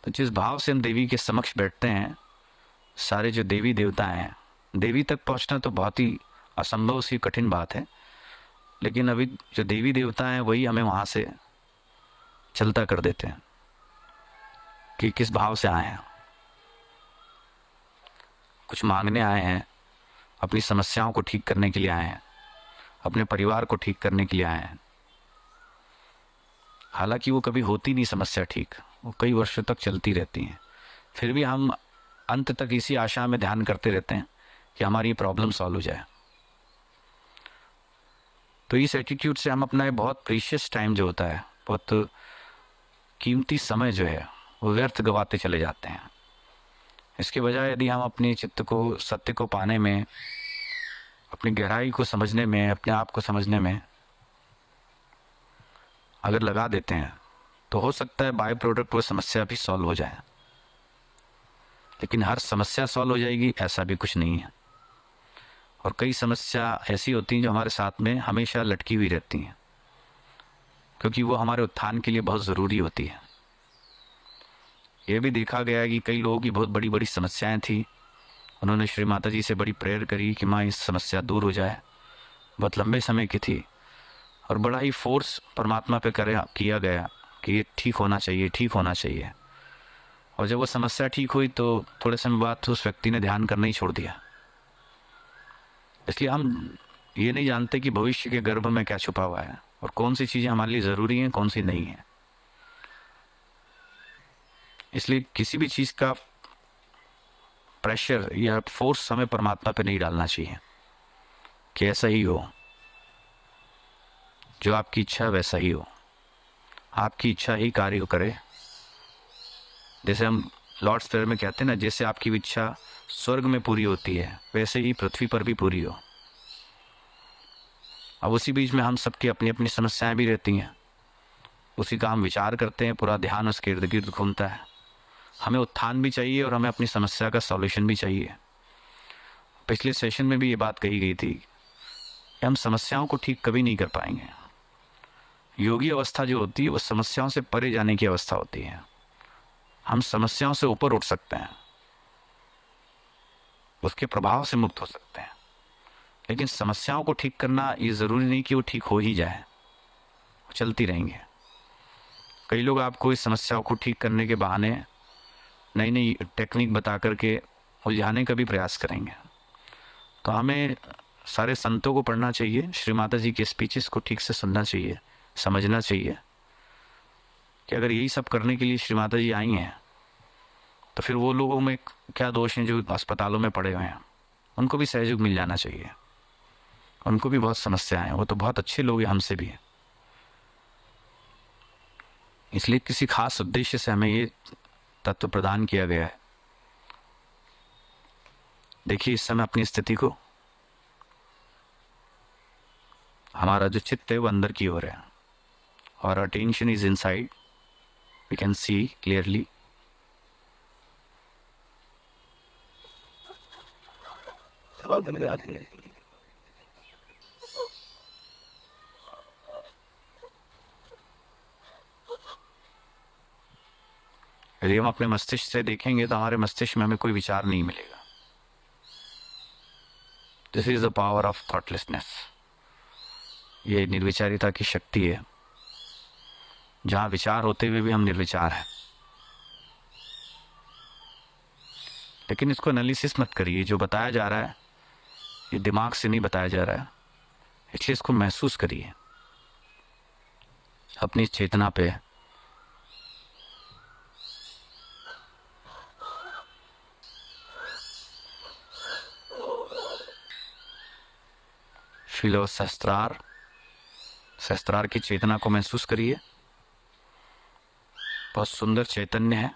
तो जिस भाव से हम देवी के समक्ष बैठते हैं, सारे जो देवी देवता हैं, देवी तक पहुंचना तो बहुत ही असंभव सी कठिन बात है, लेकिन अभी जो देवी देवता हैं वही हमें वहाँ से चलता कर देते हैं कि किस भाव से आए हैं। कुछ मांगने आए हैं, अपनी समस्याओं को ठीक करने के लिए आए हैं, अपने परिवार को ठीक करने के लिए आए हैं। हालांकि वो कभी होती नहीं समस्या ठीक, वो कई वर्षों तक चलती रहती हैं। फिर भी हम अंत तक इसी आशा में ध्यान करते रहते हैं कि हमारी प्रॉब्लम सॉल्व हो जाए। तो इस एटीट्यूड से हम अपना बहुत प्रीशियस टाइम जो होता है, बहुत कीमती समय जो है वो व्यर्थ गवाते चले जाते हैं। इसके बजाय यदि हम अपने चित्त को सत्य को पाने में, अपनी गहराई को समझने में, अपने आप को समझने में अगर लगा देते हैं तो हो सकता है बाय प्रोडक्ट वो समस्या भी सॉल्व हो जाए। लेकिन हर समस्या सॉल्व हो जाएगी ऐसा भी कुछ नहीं है, और कई समस्या ऐसी होती हैं जो हमारे साथ में हमेशा लटकी हुई रहती हैं, क्योंकि वो हमारे उत्थान के लिए बहुत ज़रूरी होती है। ये भी देखा गया है कि कई लोगों की बहुत बड़ी बड़ी समस्याएं थी, उन्होंने श्री माता जी से बड़ी प्रेयर करी कि माँ इस समस्या दूर हो जाए, बहुत लंबे समय की थी, और बड़ा ही फोर्स परमात्मा पे किया गया कि ये ठीक होना चाहिए, ठीक होना चाहिए। और जब वो समस्या ठीक हुई तो थोड़े समय बाद तो उस व्यक्ति ने ध्यान करना ही छोड़ दिया। इसलिए हम ये नहीं जानते कि भविष्य के गर्भ में क्या छुपा हुआ है और कौन सी चीज़ें हमारे लिए ज़रूरी हैं, कौन सी नहीं है। इसलिए किसी भी चीज़ का प्रेशर या फोर्स हमें परमात्मा पे नहीं डालना चाहिए कि ऐसा ही हो, जो आपकी इच्छा वैसा ही हो, आपकी इच्छा ही कार्य करे। जैसे हम लॉर्ड्स प्रेयर में कहते हैं ना, जैसे आपकी इच्छा स्वर्ग में पूरी होती है वैसे ही पृथ्वी पर भी पूरी हो। अब उसी बीच में हम सबकी अपनी अपनी समस्याएं भी रहती हैं, उसी का हम विचार करते हैं, पूरा ध्यान उसके इर्द गिर्द घूमता है। हमें उत्थान भी चाहिए और हमें अपनी समस्या का सॉल्यूशन भी चाहिए। पिछले सेशन में भी ये बात कही गई थी कि हम समस्याओं को ठीक कभी नहीं कर पाएंगे। योगी अवस्था जो होती है वो समस्याओं से परे जाने की अवस्था होती है। हम समस्याओं से ऊपर उठ सकते हैं, उसके प्रभाव से मुक्त हो सकते हैं, लेकिन समस्याओं को ठीक करना ये ज़रूरी नहीं कि वो ठीक हो ही जाए, वो चलती रहेंगे। कई लोग आपको इस समस्याओं को ठीक करने के बहाने नई नई टेक्निक बता करके उलझाने का भी प्रयास करेंगे। तो हमें सारे संतों को पढ़ना चाहिए, श्री माता जी के स्पीचेस को ठीक से सुनना चाहिए, समझना चाहिए कि अगर यही सब करने के लिए श्री माता जी आई हैं तो फिर वो लोगों में क्या दोष हैं जो अस्पतालों में पड़े हुए हैं। उनको भी सहयोग मिल जाना चाहिए, उनको भी बहुत समस्याएं हैं, वो तो बहुत अच्छे लोग हैं हमसे भी। इसलिए किसी खास उद्देश्य से हमें ये तत्व प्रदान किया गया है। देखिए इस समय अपनी स्थिति को, हमारा जो चित्त है वो अंदर की ओर है और attention is inside, we can see clearly. यदि हम अपने मस्तिष्क से देखेंगे तो हमारे मस्तिष्क में हमें कोई विचार नहीं मिलेगा। This is the power of thoughtlessness. ये निर्विचारिता की शक्ति है, जहाँ विचार होते हुए भी हम निर्विचार हैं। लेकिन इसको एनालिसिस मत करिए, जो बताया जा रहा है ये दिमाग से नहीं बताया जा रहा है, इसलिए इसको महसूस करिए अपनी चेतना पे। फिलो सहस्त्रार, सहस्त्रार की चेतना को महसूस करिए। बहुत सुंदर चैतन्य है,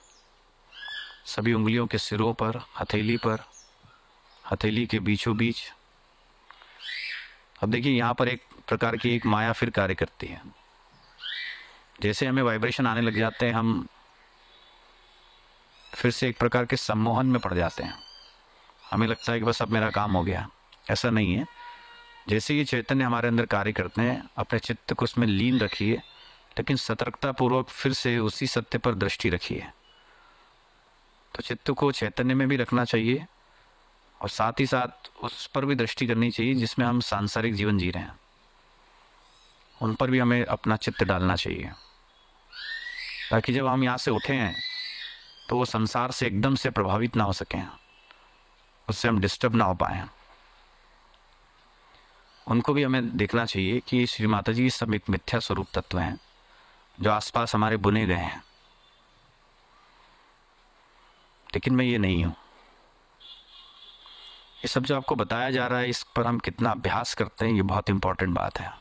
सभी उंगलियों के सिरों पर, हथेली पर, हथेली के बीचों बीच। अब देखिए यहाँ पर एक प्रकार की एक माया फिर कार्य करती है। जैसे हमें वाइब्रेशन आने लग जाते हैं, हम फिर से एक प्रकार के सम्मोहन में पड़ जाते हैं। हमें लगता है कि बस अब मेरा काम हो गया। ऐसा नहीं है। जैसे ये चैतन्य हमारे अंदर कार्य करते हैं, अपने चित्त को उसमें लीन रखिए, लेकिन सतर्कता पूर्वक फिर से उसी सत्य पर दृष्टि रखिए। तो चित्त को चैतन्य में भी रखना चाहिए और साथ ही साथ उस पर भी दृष्टि करनी चाहिए जिसमें हम सांसारिक जीवन जी रहे हैं, उन पर भी हमें अपना चित्त डालना चाहिए, ताकि जब हम यहाँ से उठे हैं तो वो संसार से एकदम से प्रभावित ना हो सकें, उससे हम डिस्टर्ब ना हो पाए। उनको भी हमें देखना चाहिए कि श्री माता जी सब एक मिथ्या स्वरूप तत्व हैं जो आसपास हमारे बुने गए हैं, लेकिन मैं ये नहीं हूँ। ये सब जो आपको बताया जा रहा है, इस पर हम कितना अभ्यास करते हैं, ये बहुत इंपॉर्टेंट बात है।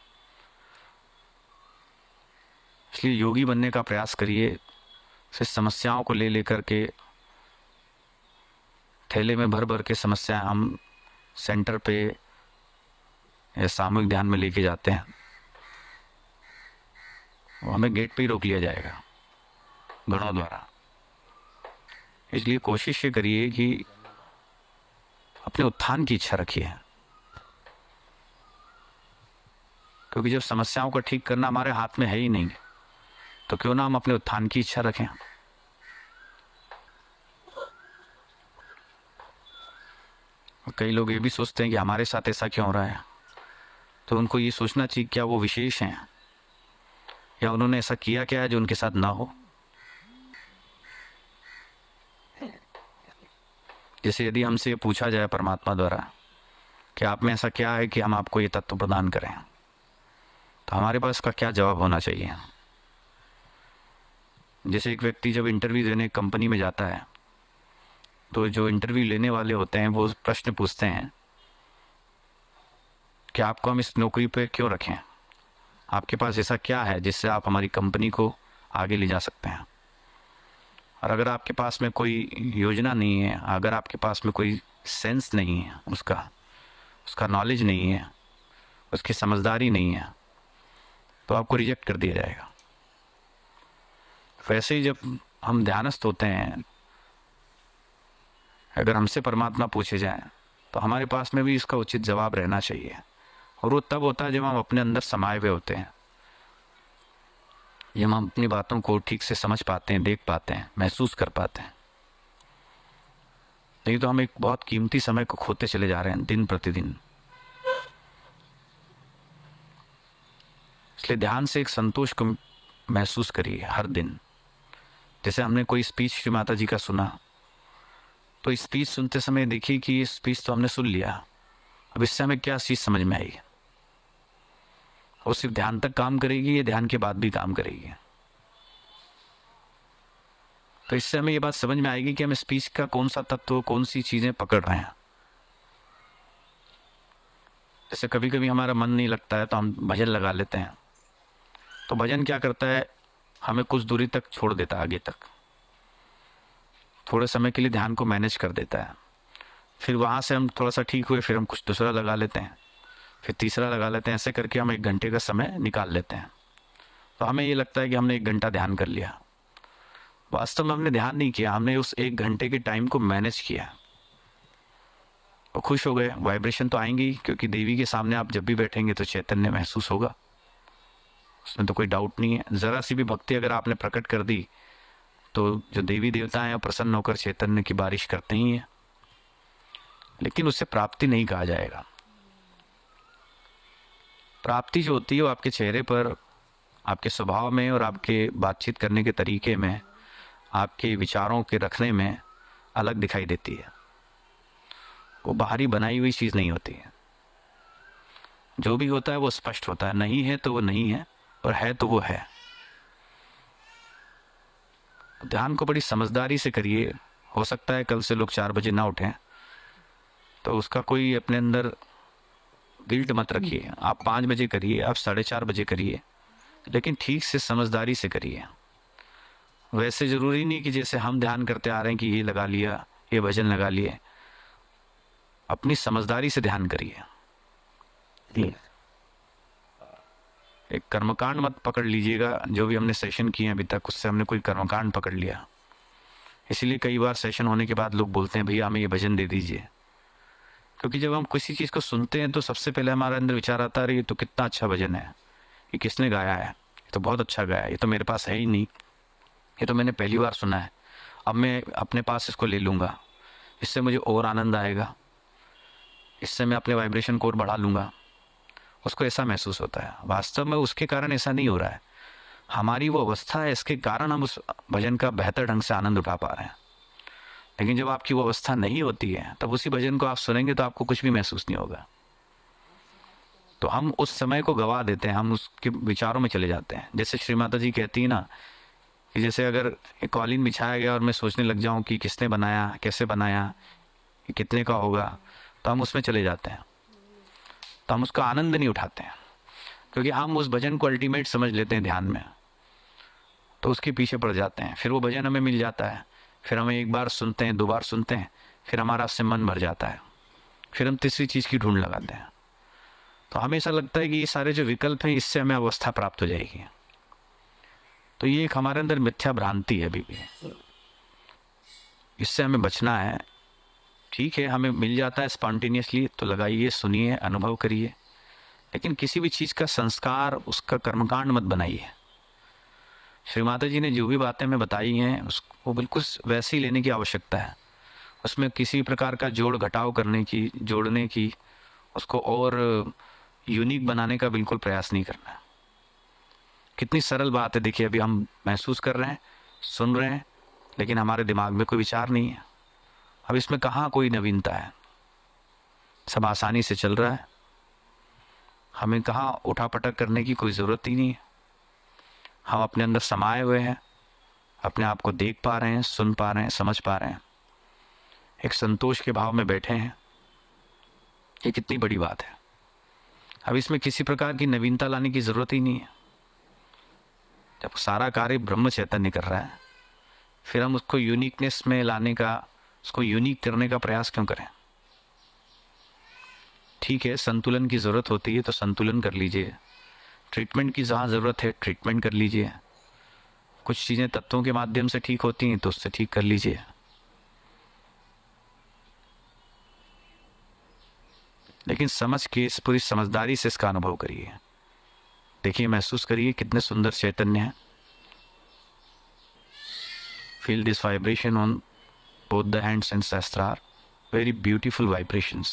इसलिए योगी बनने का प्रयास करिए। फिर समस्याओं को ले लेकर के थैले में भर भर के समस्याएं हम सेंटर पे या सामूहिक ध्यान में लेके जाते हैं, वो हमें गेट पे ही रोक लिया जाएगा गणों द्वारा। इसलिए कोशिश ये करिए कि अपने उत्थान की इच्छा रखिए, क्योंकि जब समस्याओं को ठीक करना हमारे हाथ में है ही नहीं, तो क्यों ना हम अपने उत्थान की इच्छा रखें। कई लोग ये भी सोचते हैं कि हमारे साथ ऐसा क्यों हो रहा है, तो उनको ये सोचना चाहिए क्या वो विशेष हैं या उन्होंने ऐसा किया क्या है जो उनके साथ ना हो। जैसे यदि हमसे ये पूछा जाए परमात्मा द्वारा कि आप में ऐसा क्या है कि हम आपको ये तत्व प्रदान करें, तो हमारे पास का क्या जवाब होना चाहिए। जैसे एक व्यक्ति जब इंटरव्यू देने कंपनी में जाता है, तो जो इंटरव्यू लेने वाले होते हैं वो प्रश्न पूछते हैं कि आपको हम इस नौकरी पे क्यों रखें, आपके पास ऐसा क्या है जिससे आप हमारी कंपनी को आगे ले जा सकते हैं। और अगर आपके पास में कोई योजना नहीं है, अगर आपके पास में कोई सेंस नहीं है, उसका नॉलेज नहीं है, उसकी समझदारी नहीं है, तो आपको रिजेक्ट कर दिया जाएगा। वैसे ही जब हम ध्यानस्थ होते हैं अगर हमसे परमात्मा पूछे जाएं तो हमारे पास में भी इसका उचित जवाब रहना चाहिए। और वो तब होता है जब हम अपने अंदर समाये हुए होते हैं, जब हम अपनी बातों को ठीक से समझ पाते हैं, देख पाते हैं, महसूस कर पाते हैं। नहीं तो हम एक बहुत कीमती समय को खोते चले जा रहे हैं दिन प्रतिदिन। इसलिए ध्यान से एक संतोष को महसूस करिए हर दिन। जैसे हमने कोई स्पीच श्री माता जी का सुना, तो स्पीच सुनते समय देखिए कि ये स्पीच तो हमने सुन लिया, अब इससे हमें क्या चीज़ समझ में आई। वो सिर्फ ध्यान तक काम करेगी या ध्यान के बाद भी काम करेगी। तो इससे हमें ये बात समझ में आएगी कि हम स्पीच का कौन सा तत्व, कौन सी चीज़ें पकड़ रहे हैं। जैसे कभी कभी हमारा मन नहीं लगता है तो हम भजन लगा लेते हैं। तो भजन क्या करता है, हमें कुछ दूरी तक छोड़ देता है, आगे तक थोड़े समय के लिए ध्यान को मैनेज कर देता है। फिर वहाँ से हम थोड़ा सा ठीक हुए, फिर हम कुछ दूसरा लगा लेते हैं, फिर तीसरा लगा लेते हैं। ऐसे करके हम 1 घंटे का समय निकाल लेते हैं। तो हमें ये लगता है कि हमने 1 घंटा ध्यान कर लिया। वास्तव में हमने ध्यान नहीं किया, हमने उस 1 घंटे के टाइम को मैनेज किया। और खुश हो गए। वाइब्रेशन तो आएंगी, क्योंकि देवी के सामने आप जब भी बैठेंगे तो चैतन्य महसूस होगा, उसमें तो कोई डाउट नहीं है। ज़रा सी भी भक्ति अगर आपने प्रकट कर दी तो जो देवी देवता हैं प्रसन्न होकर चैतन्य की बारिश करते ही हैं। लेकिन उससे प्राप्ति नहीं कहा जाएगा। प्राप्ति जो होती है वो आपके चेहरे पर, आपके स्वभाव में और आपके बातचीत करने के तरीके में, आपके विचारों के रखने में अलग दिखाई देती है। वो बाहरी बनाई हुई चीज़ नहीं होती है। जो भी होता है वो स्पष्ट होता है। नहीं है तो वो नहीं है, और है तो वो है। ध्यान को बड़ी समझदारी से करिए। हो सकता है कल से लोग 4 बजे ना उठें, तो उसका कोई अपने अंदर गिल्ट मत रखिए। आप 5 बजे करिए, आप 4:30 बजे करिए, लेकिन ठीक से समझदारी से करिए। वैसे ज़रूरी नहीं कि जैसे हम ध्यान करते आ रहे हैं कि ये लगा लिया, ये भजन लगा लिए। अपनी समझदारी से ध्यान करिए। एक कर्मकांड मत पकड़ लीजिएगा। जो भी हमने सेशन किए हैं अभी तक, उससे हमने कोई कर्मकांड पकड़ लिया। इसीलिए कई बार सेशन होने के बाद लोग बोलते हैं भैया हमें ये भजन दे दीजिए। क्योंकि जब हम किसी चीज़ को सुनते हैं तो सबसे पहले हमारे अंदर विचार आता है ये तो कितना अच्छा भजन है, ये किसने गाया है, ये तो बहुत अच्छा गाया है, ये तो मेरे पास है ही नहीं, ये तो मैंने पहली बार सुना है, अब मैं अपने पास इसको ले लूँगा, इससे मुझे और आनंद आएगा, इससे मैं अपने वाइब्रेशन को और बढ़ा लूँगा। उसको ऐसा महसूस होता है। वास्तव में उसके कारण ऐसा नहीं हो रहा है, हमारी वो अवस्था है, इसके कारण हम उस भजन का बेहतर ढंग से आनंद उठा पा रहे हैं। लेकिन जब आपकी वो अवस्था नहीं होती है तब उसी भजन को आप सुनेंगे तो आपको कुछ भी महसूस नहीं होगा। तो हम उस समय को गवा देते हैं, हम उसके विचारों में चले जाते हैं। जैसे श्री माता जी कहती है ना कि जैसे अगर एक कॉलिन बिछाया गया और मैं सोचने लग जाऊं कि किसने बनाया, कैसे बनाया, ये कितने का होगा, तो हम उसमें चले जाते हैं। तो हम उसका आनंद नहीं उठाते हैं, क्योंकि हम उस भजन को अल्टीमेट समझ लेते हैं ध्यान में, तो उसके पीछे पड़ जाते हैं। फिर वो भजन हमें मिल जाता है, फिर हम 1 बार सुनते हैं, 2 बार सुनते हैं, फिर हमारा उससे मन भर जाता है, फिर हम तीसरी चीज़ की ढूंढ लगाते हैं। तो हमें ऐसा लगता है कि ये सारे जो विकल्प हैं इससे हमें अवस्था प्राप्त हो जाएगी। तो ये एक हमारे अंदर मिथ्या भ्रांति है अभी भी, इससे हमें बचना है। ठीक है, हमें मिल जाता है स्पॉन्टेनियसली तो लगाइए, सुनिए, अनुभव करिए, लेकिन किसी भी चीज़ का संस्कार, उसका कर्मकांड मत बनाइए। श्री माता जी ने जो भी बातें हमें बताई हैं उसको बिल्कुल वैसे ही लेने की आवश्यकता है। उसमें किसी प्रकार का जोड़ घटाव करने की, जोड़ने की, उसको और यूनिक बनाने का बिल्कुल प्रयास नहीं करना है। कितनी सरल बात है। देखिए अभी हम महसूस कर रहे हैं, सुन रहे हैं, लेकिन हमारे दिमाग में कोई विचार नहीं है। अब इसमें कहाँ कोई नवीनता है, सब आसानी से चल रहा है। हमें कहाँ उठापटक करने की कोई ज़रूरत ही नहीं है। हम अपने अंदर समाये हुए हैं, अपने आप को देख पा रहे हैं, सुन पा रहे हैं, समझ पा रहे हैं, एक संतोष के भाव में बैठे हैं। ये कितनी बड़ी बात है। अब इसमें किसी प्रकार की नवीनता लाने की ज़रूरत ही नहीं है। जब सारा कार्य ब्रह्म चैतन्य कर रहा है, फिर हम उसको यूनिकनेस में लाने का, उसको यूनिक करने का प्रयास क्यों करें। ठीक है, संतुलन की ज़रूरत होती है तो संतुलन कर लीजिए, ट्रीटमेंट की जहाँ ज़रूरत है ट्रीटमेंट कर लीजिए, कुछ चीज़ें तत्वों के माध्यम से ठीक होती हैं तो उससे ठीक कर लीजिए। लेकिन समझ के इस पूरी समझदारी से इसका अनुभव करिए। देखिए, महसूस करिए कितने सुंदर चैतन्य है। Feel this vibration on both the hands and sastrar, very beautiful vibrations.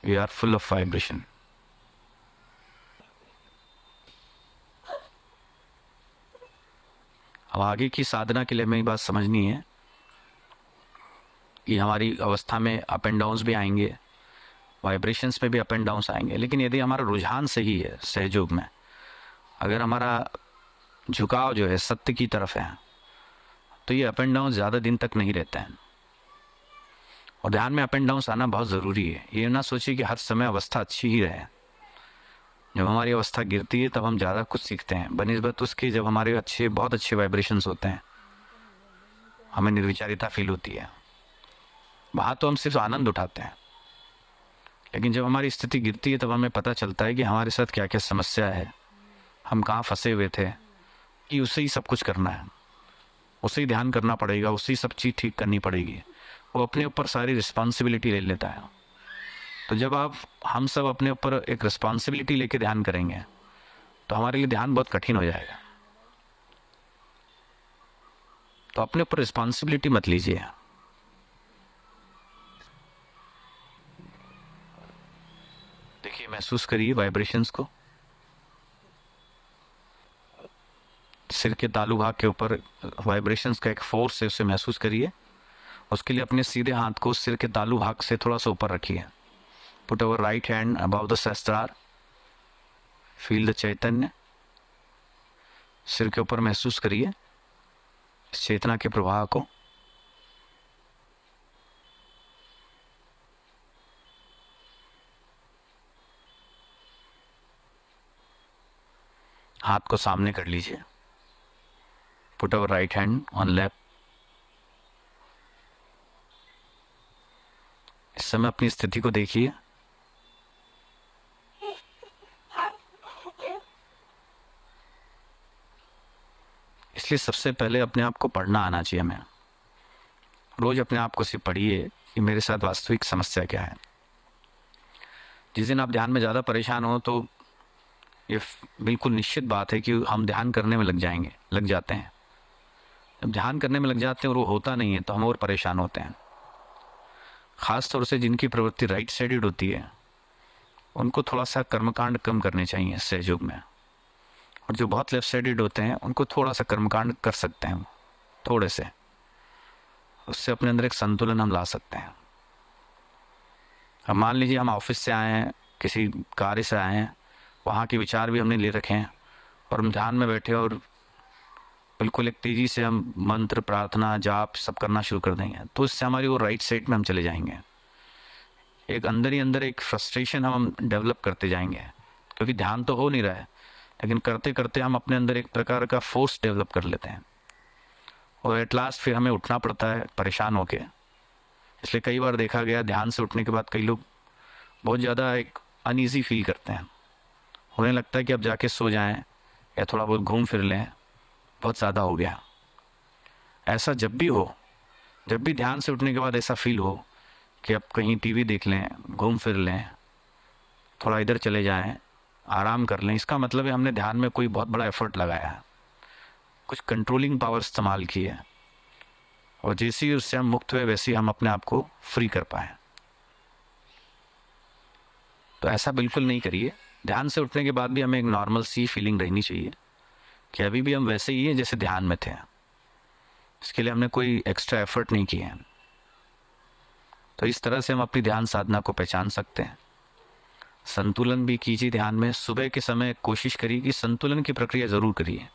We are full of vibration. अब आगे की साधना के लिए हमें एक बात समझनी है कि हमारी अवस्था में अप एंड डाउन्स भी आएंगे, वाइब्रेशंस में भी अप एंड डाउन्स आएंगे, लेकिन यदि हमारा रुझान सही है सहयोग में, अगर हमारा झुकाव जो है सत्य की तरफ है, तो ये अप एंड डाउन ज़्यादा दिन तक नहीं रहते हैं। और ध्यान में अप एंड डाउन्स आना बहुत ज़रूरी है। ये ना सोचिए कि हर समय अवस्था अच्छी ही रहे। जब हमारी अवस्था गिरती है तब हम ज़्यादा कुछ सीखते हैं बनिस्बत उसके जब हमारे बहुत अच्छे वाइब्रेशंस होते हैं, हमें निर्विचारिता फील होती है। वहाँ तो हम सिर्फ आनंद उठाते हैं, लेकिन जब हमारी स्थिति गिरती है तब हमें पता चलता है कि हमारे साथ क्या क्या समस्या है, हम कहाँ फंसे हुए थे, कि उसे ही सब कुछ करना है, उसे ही ध्यान करना पड़ेगा, उसे ही सब चीज़ ठीक करनी पड़ेगी। वो अपने ऊपर सारी रिस्पॉन्सिबिलिटी ले लेता है। तो जब हम सब अपने ऊपर एक रिस्पॉन्सिबिलिटी लेके ध्यान करेंगे तो हमारे लिए ध्यान बहुत कठिन हो जाएगा। तो अपने ऊपर रिस्पॉन्सिबिलिटी मत लीजिए। देखिए, महसूस करिए वाइब्रेशंस को। सिर के तालु भाग के ऊपर वाइब्रेशंस का एक फोर्स है, उसे महसूस करिए। उसके लिए अपने सीधे हाथ को सिर के तालु भाग से थोड़ा सा ऊपर रखिए। Put our right hand above the sahasrara, feel the chaitanya. सिर के ऊपर महसूस करिए इस चेतना के प्रवाह को। हाथ को सामने कर लीजिए। Put our right hand on lap. इस समय अपनी स्थिति को देखिए। इसलिए सबसे पहले अपने आप को पढ़ना आना चाहिए हमें। रोज अपने आप को सिर्फ पढ़िए कि मेरे साथ वास्तविक समस्या क्या है। जिस दिन आप ध्यान में ज़्यादा परेशान हो तो ये बिल्कुल निश्चित बात है कि हम ध्यान करने में लग जाते हैं। जब ध्यान करने में लग जाते हैं और वो होता नहीं है तो हम और परेशान होते हैं। ख़ास तौर से जिनकी प्रवृत्ति राइट साइडेड होती है उनको थोड़ा सा कर्मकांड कम करने चाहिए सहयोग में, और जो बहुत लेफ्ट साइडेड होते हैं उनको थोड़ा सा कर्मकांड कर सकते हैं थोड़े से। उससे अपने अंदर एक संतुलन हम ला सकते हैं। अब मान लीजिए हम ऑफिस से आए हैं, किसी कार्य से आए हैं, वहाँ के विचार भी हमने ले रखे हैं और हम ध्यान में बैठे और बिल्कुल एक तेज़ी से हम मंत्र प्रार्थना जाप सब करना शुरू कर देंगे, तो इससे हमारी वो राइट साइड में हम चले जाएंगे। एक अंदर ही अंदर एक फ्रस्ट्रेशन हम डेवलप करते जाएंगे, क्योंकि ध्यान तो हो नहीं रहा है, लेकिन करते करते हम अपने अंदर एक प्रकार का फोर्स डेवलप कर लेते हैं और एट लास्ट फिर हमें उठना पड़ता है परेशान होके। इसलिए कई बार देखा गया ध्यान से उठने के बाद कई लोग बहुत ज़्यादा एक अनईजी फील करते हैं। उन्हें लगता है कि अब जाके सो जाएं या थोड़ा बहुत घूम फिर लें, बहुत ज़्यादा हो गया। ऐसा जब भी हो, जब भी ध्यान से उठने के बाद ऐसा फील हो कि अब कहीं टीवी देख लें, घूम फिर लें, थोड़ा इधर चले जाएं, आराम कर लें, इसका मतलब है हमने ध्यान में कोई बहुत बड़ा एफर्ट लगाया है, कुछ कंट्रोलिंग पावर इस्तेमाल की है, और जैसे ही उससे हम मुक्त हुए वैसे ही हम अपने आप को फ्री कर पाए। तो ऐसा बिल्कुल नहीं करिए। ध्यान से उठने के बाद भी हमें एक नॉर्मल सी फीलिंग रहनी चाहिए कि अभी भी हम वैसे ही हैं जैसे ध्यान में थे। इसके लिए हमने कोई एक्स्ट्रा एफर्ट नहीं किए हैं। तो इस तरह से हम अपनी ध्यान साधना को पहचान सकते हैं। संतुलन भी कीजिए ध्यान में। सुबह के समय कोशिश करिए कि संतुलन की प्रक्रिया ज़रूर करिए,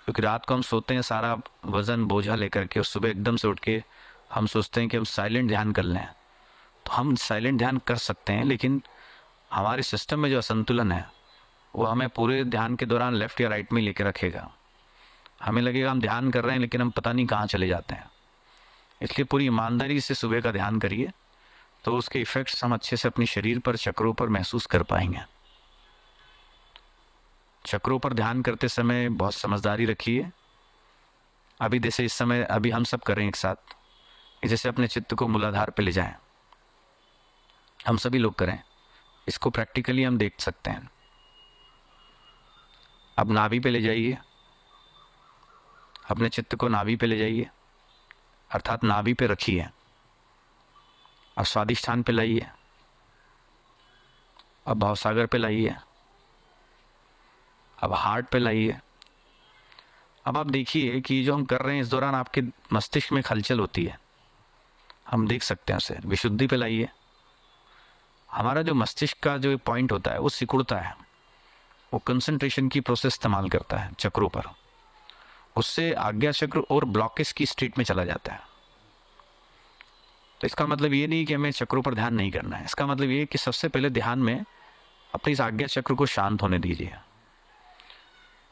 क्योंकि रात को हम सोते हैं सारा वज़न बोझा लेकर के और सुबह एकदम से उठ के हम सोचते हैं कि हम साइलेंट ध्यान कर लें। तो हम साइलेंट ध्यान कर सकते हैं, लेकिन हमारे सिस्टम में जो असंतुलन है वो हमें पूरे ध्यान के दौरान लेफ़्ट या राइट में लेके रखेगा। हमें लगेगा हम ध्यान कर रहे हैं लेकिन हम पता नहीं कहाँ चले जाते हैं। इसलिए पूरी ईमानदारी से सुबह का ध्यान करिए, तो उसके इफ़ेक्ट्स हम अच्छे से अपने शरीर पर, चक्रों पर महसूस कर पाएंगे। चक्रों पर ध्यान करते समय बहुत समझदारी रखिए। अभी जैसे इस समय अभी हम सब करें एक साथ, जैसे अपने चित्त को मूलाधार पे ले जाएं। हम सभी लोग करें। इसको प्रैक्टिकली हम देख सकते हैं। अब नाभि पे ले जाइए, अपने चित्त को नाभि पे ले जाइए, अर्थात नाभि पे रखिए। अब स्वादिष्ठान पे लाइए, अब भावसागर पे लाइए, अब हार्ट पे लाइए। अब आप देखिए कि जो हम कर रहे हैं इस दौरान आपके मस्तिष्क में हलचल होती है, हम देख सकते हैं उसे। विशुद्धि पे लाइए। हमारा जो मस्तिष्क का जो पॉइंट होता है वो सिकुड़ता है, वो कंसंट्रेशन की प्रोसेस इस्तेमाल करता है चक्रों पर, उससे आज्ञा चक्र और ब्लॉकेज की स्टेट में चला जाता है। तो इसका मतलब ये नहीं कि हमें चक्रों पर ध्यान नहीं करना है, इसका मतलब ये कि सबसे पहले ध्यान में अपने इस आज्ञा चक्र को शांत होने दीजिए।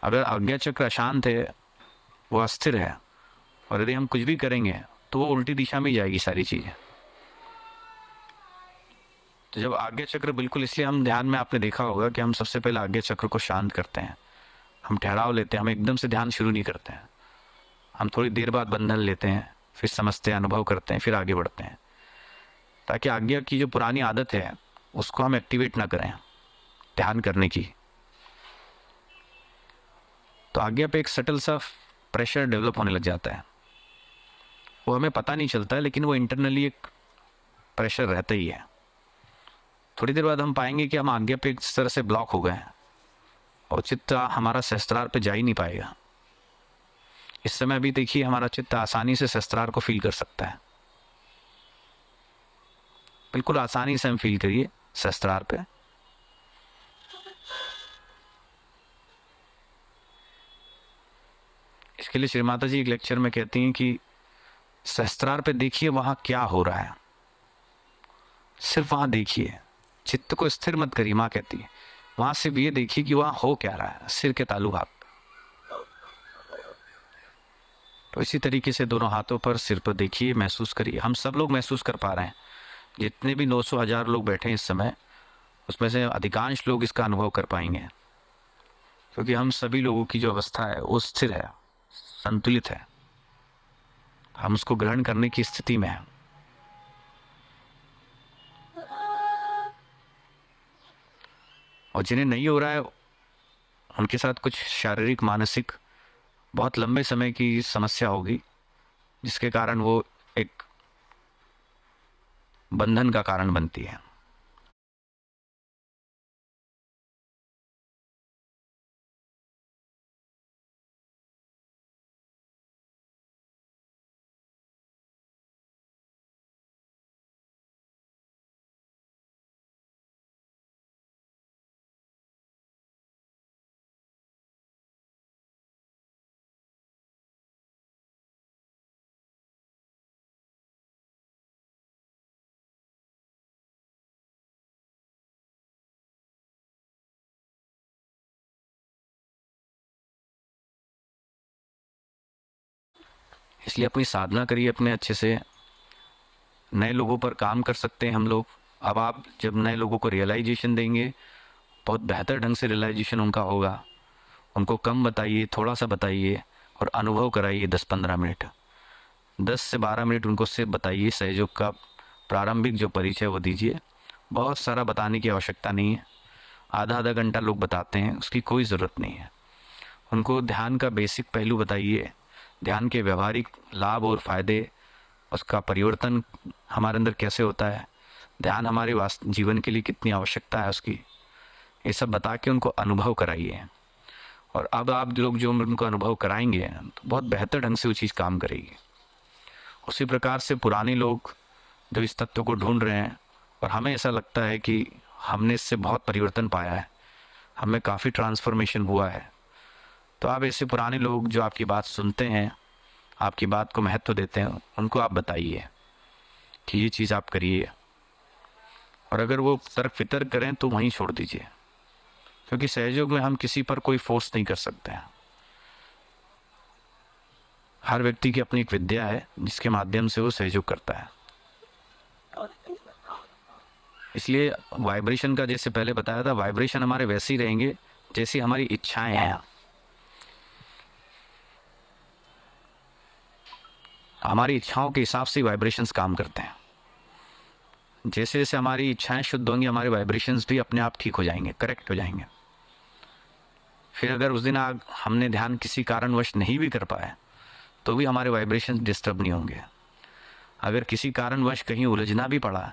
अगर आज्ञा चक्र अशांत है, वो अस्थिर है, और यदि हम कुछ भी करेंगे तो वो उल्टी दिशा में जाएगी सारी चीज़ें। तो जब आज्ञा चक्र बिल्कुल, इसलिए हम ध्यान में आपने देखा होगा कि हम सबसे पहले आज्ञा चक्र को शांत करते हैं, हम ठहराव लेते हैं, हम एकदम से ध्यान शुरू नहीं करते हैं। हम थोड़ी देर बाद बंधन लेते हैं, फिर समझते हैं, अनुभव करते हैं, फिर आगे बढ़ते हैं, ताकि आज्ञा की जो पुरानी आदत है उसको हम एक्टिवेट ना करें ध्यान करने की। तो आज्ञा पे एक सटल सा प्रेशर डेवलप होने लग जाता है, वो हमें पता नहीं चलता है, लेकिन वो इंटरनली एक प्रेशर रहता ही है। थोड़ी देर बाद हम पाएंगे कि हम आज्ञा पे इस तरह से ब्लॉक हो गए हैं और चित्त हमारा सहस्त्रार पे जा ही नहीं पाएगा। इस समय अभी देखिए हमारा चित्त आसानी से सहस्त्रार को फील कर सकता है, बिल्कुल आसानी से हम फील करिए सहस्त्रार पे। इसके लिए श्री माता जी एक लेक्चर में कहती हैं कि सहस्त्रार पे देखिए वहां क्या हो रहा है, सिर्फ वहां देखिए, चित्त को स्थिर मत करिए। माँ कहती है वहां सिर्फ ये देखिए कि वहां हो क्या रहा है, सिर के तालु भाग। तो इसी तरीके से दोनों हाथों पर सिर पर देखिए, महसूस करिए। हम सब लोग महसूस कर पा रहे हैं, जितने भी 900,000 लोग बैठे हैं इस समय, उसमें से अधिकांश लोग इसका अनुभव कर पाएंगे, क्योंकि हम सभी लोगों की जो अवस्था है वो स्थिर है, संतुलित है, हम उसको ग्रहण करने की स्थिति में हैं। और जिन्हें नहीं हो रहा है उनके साथ कुछ शारीरिक मानसिक बहुत लंबे समय की समस्या होगी, जिसके कारण वो एक बंधन का कारण बनती है। इसलिए अपनी साधना करिए अपने अच्छे से। नए लोगों पर काम कर सकते हैं हम लोग। अब आप जब नए लोगों को रियलाइजेशन देंगे, बहुत बेहतर ढंग से रियलाइजेशन उनका होगा। उनको कम बताइए, थोड़ा सा बताइए और अनुभव कराइए 10-15 मिनट, 10 से 12 मिनट उनको सिर्फ बताइए। सहयोग का प्रारंभिक जो परिचय वो दीजिए। बहुत सारा बताने की आवश्यकता नहीं है, आधा आधा घंटा लोग बताते हैं, उसकी कोई ज़रूरत नहीं है। उनको ध्यान का बेसिक पहलू बताइए, ध्यान के व्यवहारिक लाभ और फ़ायदे, उसका परिवर्तन हमारे अंदर कैसे होता है, ध्यान हमारे जीवन के लिए कितनी आवश्यकता है उसकी, ये सब बता के उनको अनुभव कराइए। और अब आप लोग जो उनको अनुभव कराएंगे तो बहुत बेहतर ढंग से वो चीज़ काम करेगी। उसी प्रकार से पुराने लोग जो इस तत्व को ढूंढ रहे हैं और हमें ऐसा लगता है कि हमने इससे बहुत परिवर्तन पाया है, हमें काफ़ी ट्रांसफॉर्मेशन हुआ है, तो आप ऐसे पुराने लोग जो आपकी बात सुनते हैं, आपकी बात को महत्व देते हैं, उनको आप बताइए कि ये चीज़ आप करिए। और अगर वो तर्क वितर्क करें तो वहीं छोड़ दीजिए, क्योंकि सहयोग में हम किसी पर कोई फोर्स नहीं कर सकते हैं। हर व्यक्ति की अपनी एक विद्या है जिसके माध्यम से वो सहयोग करता है। इसलिए वाइब्रेशन का जैसे पहले बताया था, वाइब्रेशन हमारे वैसे ही रहेंगे जैसी हमारी इच्छाएं हैं। हमारी इच्छाओं के हिसाब से वाइब्रेशंस काम करते हैं। जैसे जैसे हमारी इच्छाएं शुद्ध होंगी, हमारे वाइब्रेशंस भी अपने आप ठीक हो जाएंगे, करेक्ट हो जाएंगे। फिर अगर उस दिन हमने ध्यान किसी कारणवश नहीं भी कर पाए तो भी हमारे वाइब्रेशंस डिस्टर्ब नहीं होंगे। अगर किसी कारणवश कहीं उलझना भी पड़ा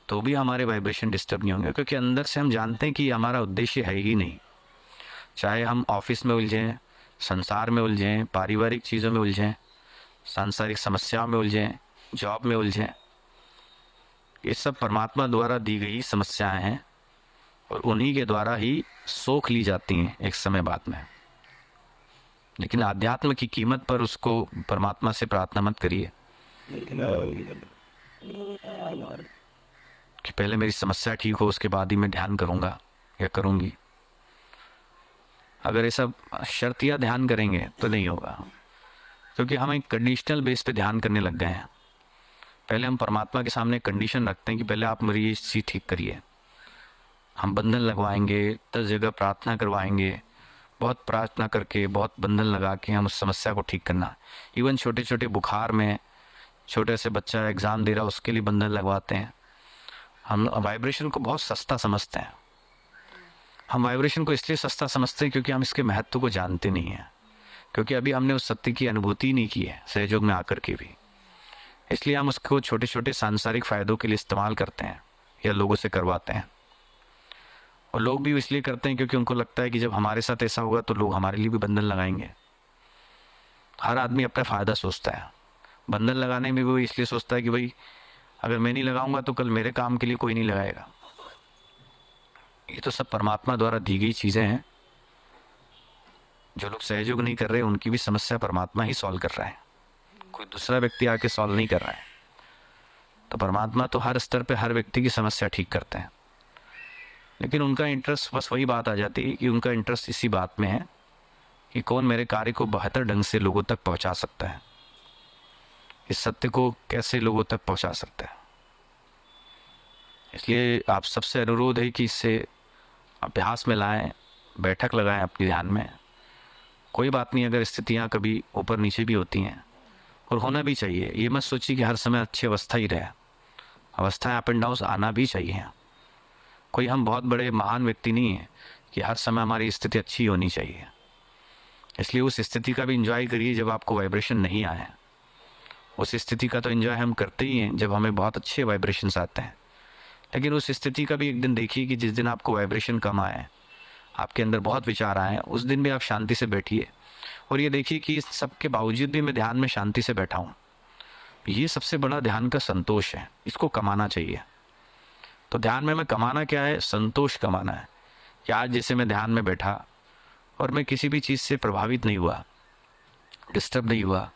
तो भी हमारे वाइब्रेशन डिस्टर्ब नहीं होंगे, क्योंकि अंदर से हम जानते हैं कि हमारा उद्देश्य है ही नहीं। चाहे हम ऑफिस में उलझें, संसार में उलझें, पारिवारिक चीज़ों में उलझें, सांसारिक समस्याओं में उलझें, जॉब में उलझें, ये सब परमात्मा द्वारा दी गई समस्याएं हैं और उन्हीं के द्वारा ही सोख ली जाती हैं एक समय बाद में। लेकिन आध्यात्म की कीमत पर उसको परमात्मा से प्रार्थना मत करिए कि पहले मेरी समस्या ठीक हो उसके बाद ही मैं ध्यान करूँगा या करूँगी। अगर ये सब शर्तिया ध्यान करेंगे तो नहीं होगा, क्योंकि हम एक कंडीशनल बेस पे ध्यान करने लग गए हैं। पहले हम परमात्मा के सामने कंडीशन रखते हैं कि पहले आप मेरी ये चीज़ ठीक करिए। हम बंधन लगवाएंगे, 10 जगह प्रार्थना करवाएंगे, बहुत प्रार्थना करके, बहुत बंधन लगा के हम उस समस्या को ठीक करना। इवन छोटे छोटे बुखार में, छोटे से बच्चा एग्ज़ाम दे रहा उसके लिए बंधन लगवाते हैं। हम वाइब्रेशन को बहुत सस्ता समझते हैं। हम वाइब्रेशन को इसलिए सस्ता समझते हैं क्योंकि हम इसके महत्व को जानते नहीं हैं, क्योंकि अभी हमने उस सत्य की अनुभूति नहीं की है सहयोग में आकर के भी। इसलिए हम उसको छोटे छोटे सांसारिक फ़ायदों के लिए इस्तेमाल करते हैं या लोगों से करवाते हैं। और लोग भी इसलिए करते हैं क्योंकि उनको लगता है कि जब हमारे साथ ऐसा होगा तो लोग हमारे लिए भी बंधन लगाएंगे। हर आदमी अपना फ़ायदा सोचता है। बंधन लगाने में भी वो इसलिए सोचता है कि भाई अगर मैं नहीं लगाऊंगा तो कल मेरे काम के लिए कोई नहीं लगाएगा। ये तो सब परमात्मा द्वारा दी गई चीज़ें हैं। जो लोग सहयोग नहीं कर रहे उनकी भी समस्या परमात्मा ही सॉल्व कर रहा है, कोई दूसरा व्यक्ति आके सॉल्व नहीं कर रहा है। तो परमात्मा तो हर स्तर पे हर व्यक्ति की समस्या ठीक करते हैं, लेकिन उनका इंटरेस्ट, बस वही बात आ जाती है कि उनका इंटरेस्ट इसी बात में है कि कौन मेरे कार्य को बेहतर ढंग से लोगों तक पहुंचा सकता है, इस सत्य को कैसे लोगों तक पहुंचा सकता है। इसलिए आप सबसे अनुरोध है कि इससे अभ्यास में लाएं, बैठक लगाएं अपने ध्यान में। कोई बात नहीं अगर स्थितियां कभी ऊपर नीचे भी होती हैं, और होना भी चाहिए। ये मत सोचिए कि हर समय अच्छी अवस्था ही रहे, अवस्थाएं अप एंड डाउन आना भी चाहिए। कोई हम बहुत बड़े महान व्यक्ति नहीं है कि हर समय हमारी स्थिति अच्छी होनी चाहिए। इसलिए उस स्थिति का भी एंजॉय करिए जब आपको वाइब्रेशन नहीं आए। उस स्थिति का तो एंजॉय हम करते ही हैं जब हमें बहुत अच्छे वाइब्रेशंस आते हैं, लेकिन उस स्थिति का भी एक दिन देखिए कि जिस दिन आपको वाइब्रेशन कम आए, आपके अंदर बहुत विचार आए, उस दिन भी आप शांति से बैठिए और ये देखिए कि इस सब के बावजूद भी मैं ध्यान में शांति से बैठा हूँ। ये सबसे बड़ा ध्यान का संतोष है, इसको कमाना चाहिए। तो ध्यान में कमाना क्या है? संतोष कमाना है कि आज जैसे मैं ध्यान में बैठा और मैं किसी भी चीज़ से प्रभावित नहीं हुआ, डिस्टर्ब नहीं हुआ,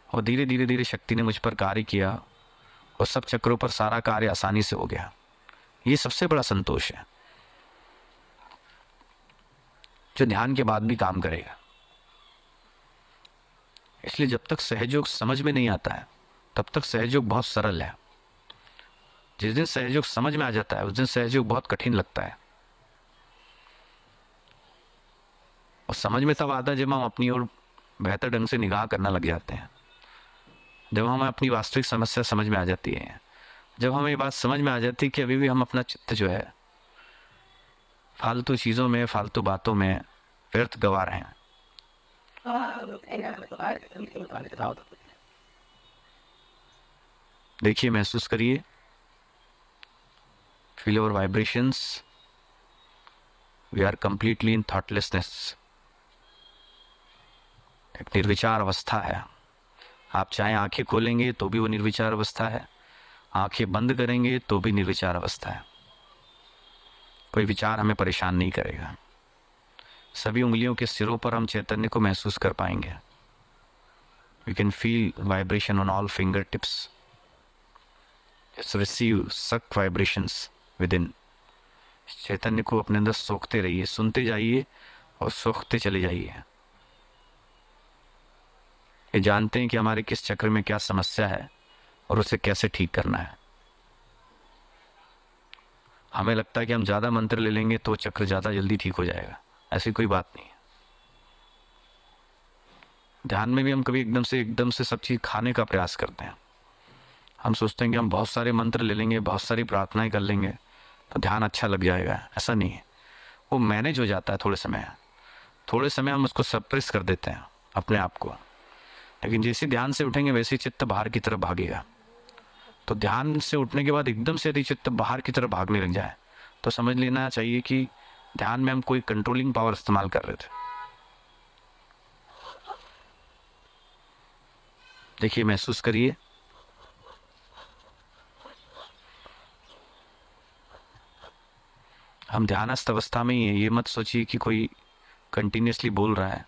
और धीरे धीरे धीरे शक्ति ने मुझ पर कार्य किया और सब चक्रों पर सारा कार्य आसानी से हो गया। ये सबसे बड़ा संतोष है जो ध्यान के बाद भी काम करेगा। इसलिए जब तक सहयोग समझ में नहीं आता है तब तक सहयोग बहुत सरल है। जिस दिन सहयोग समझ में आ जाता है उस दिन सहयोग बहुत कठिन लगता है। और समझ में तब आता है जब हम अपनी ओर बेहतर ढंग से निगाह करना लग जाते हैं, जब हमें अपनी वास्तविक समस्या समझ में आ जाती है, जब हमें ये बात समझ में आ जाती है कि अभी भी हम अपना चित्त जो है फालतू चीज़ों में, फालतू बातों में व्यर्थ गवा रहे हैं। देखिए, महसूस करिए, feel your vibrations. We are completely in thoughtlessness. एक निर्विचार अवस्था है। आप चाहे आंखें खोलेंगे तो भी वो निर्विचार अवस्था है, आंखें बंद करेंगे तो भी निर्विचार अवस्था है। कोई विचार हमें परेशान नहीं करेगा। सभी उंगलियों के सिरों पर हम चैतन्य को महसूस कर पाएंगे। We can feel vibration on all finger tips. Just receive such vibrations within. चैतन्य को अपने अंदर सोखते रहिए, सुनते जाइए और सोखते चले जाइए। ये जानते हैं कि हमारे किस चक्र में क्या समस्या है और उसे कैसे ठीक करना है। हमें लगता है कि हम ज़्यादा मंत्र ले लेंगे तो चक्र ज़्यादा जल्दी ठीक हो जाएगा, ऐसी कोई बात नहीं है। ध्यान में भी हम कभी एकदम से सब चीज़ खाने का प्रयास करते हैं, हम सोचते हैं कि हम बहुत सारे मंत्र ले लेंगे, बहुत सारी प्रार्थनाएं कर लेंगे तो ध्यान अच्छा लग जाएगा। ऐसा नहीं है, वो मैनेज हो जाता है थोड़े समय हम उसको सप्रेस कर देते हैं अपने आप को, लेकिन जैसे ध्यान से उठेंगे वैसे ही चित्त बाहर की तरफ भागेगा। तो ध्यान से उठने के बाद एकदम से यदि चित्त बाहर की तरफ भागने लग जाए तो समझ लेना चाहिए कि ध्यान में हम कोई कंट्रोलिंग पावर इस्तेमाल कर रहे थे। देखिए, महसूस करिए। हम ध्यानस्थ अवस्था में ही है, ये मत सोचिए कि कोई कंटिन्यूसली बोल रहा है।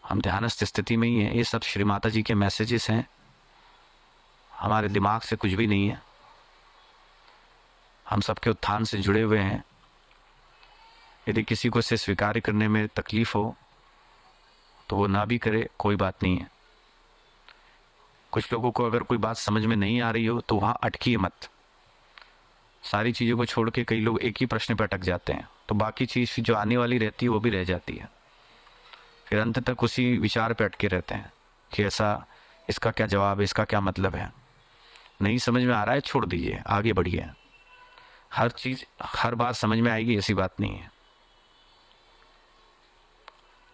हम ध्यानस्थ स्थिति में ही है। ये सब श्री माता जी के मैसेजेस हैं, हमारे दिमाग से कुछ भी नहीं है। हम सबके उत्थान से जुड़े हुए हैं। यदि किसी को इसे स्वीकार करने में तकलीफ हो तो वो ना भी करे, कोई बात नहीं है। कुछ लोगों को अगर कोई बात समझ में नहीं आ रही हो तो वहाँ अटकिए मत। सारी चीज़ों को छोड़ के कई लोग एक ही प्रश्न पर अटक जाते हैं, तो बाकी चीज़ जो आने वाली रहती है वो भी रह जाती है। फिर अंत तक उसी विचार पे अटके रहते हैं कि ऐसा, इसका क्या जवाब है, इसका क्या मतलब है। नहीं समझ में आ रहा है, छोड़ दीजिए, आगे बढ़िए। हर चीज़ हर बात समझ में आएगी ऐसी बात नहीं है।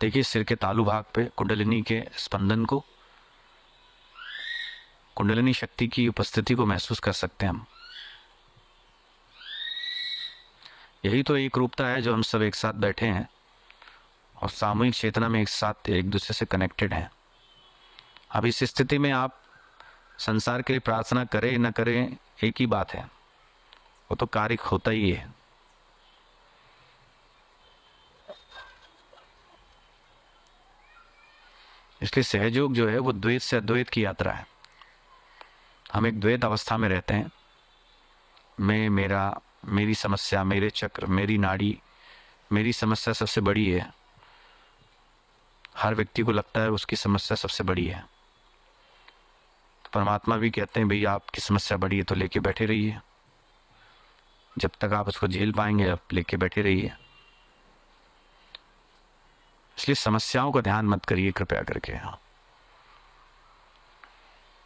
देखिए, सिर के तालू भाग पे कुंडलिनी के स्पंदन को, कुंडलिनी शक्ति की उपस्थिति को महसूस कर सकते हैं हम। यही तो एक रूपता है जो हम सब एक साथ बैठे हैं और सामूहिक चेतना में एक साथ एक दूसरे से कनेक्टेड हैं। अब इस स्थिति में आप संसार के लिए प्रार्थना करें न करें, एक ही बात है, वो तो कार्य होता ही है। इसलिए सहयोग जो है वो द्वैत से अद्वैत की यात्रा है। हम एक द्वैत अवस्था में रहते हैं। मैं, मेरा, मेरी समस्या, मेरे चक्र, मेरी नाड़ी, मेरी समस्या सबसे बड़ी है। हर व्यक्ति को लगता है उसकी समस्या सबसे बड़ी है। तो परमात्मा भी कहते हैं भाई आपकी समस्या बड़ी है तो लेके बैठे रहिए, जब तक आप उसको झेल पाएंगे आप लेके बैठे रहिए। इसलिए समस्याओं का ध्यान मत करिए कृपया करके।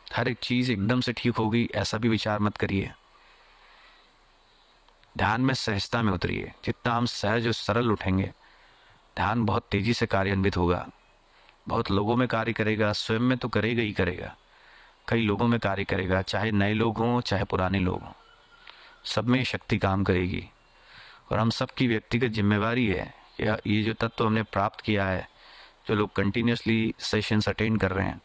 हर एक चीज़ एकदम से ठीक होगी ऐसा भी विचार मत करिए। ध्यान में सहजता में उतरिए। जितना हम सहज और सरल उठेंगे, ध्यान बहुत तेजी से कार्यान्वित होगा, बहुत लोगों में कार्य करेगा, स्वयं में तो करेगा ही करेगा, कई लोगों में कार्य करेगा, चाहे नए लोग हों चाहे पुराने लोग हों, सब में शक्ति काम करेगी। और हम सब की व्यक्तिगत जिम्मेवारी है, ये जो तत्व हमने प्राप्त किया है, जो लोग कंटिन्यूसली सेशंस अटेंड कर रहे हैं,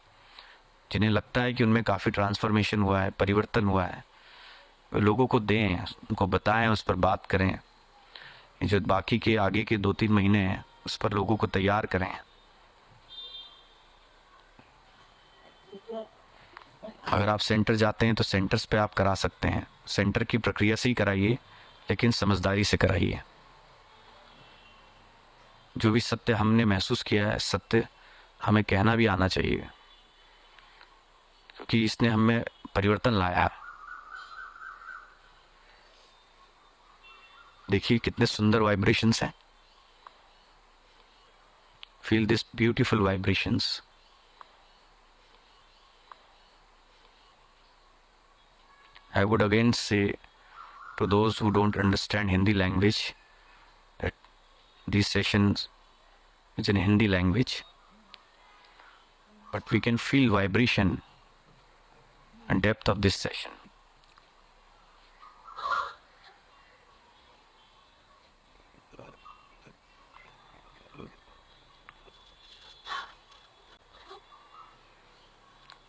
जिन्हें लगता है कि उनमें काफ़ी ट्रांसफॉर्मेशन हुआ है, परिवर्तन हुआ है, लोगों को दें, उनको बताएं, उस पर बात करें। ये जो बाकी के आगे के 2-3 महीने हैं उस पर लोगों को तैयार करें। अगर आप सेंटर जाते हैं तो सेंटर्स पे आप करा सकते हैं। सेंटर की प्रक्रिया से ही कराइए, लेकिन समझदारी से कराइए। जो भी सत्य हमने महसूस किया है, सत्य हमें कहना भी आना चाहिए, क्योंकि इसने हमें परिवर्तन लाया। देखिए कितने सुंदर वाइब्रेशंस हैं। Feel this beautiful vibrations. I would again say to those who don't understand Hindi language that these sessions is in Hindi language, but we can feel vibration and depth of this session.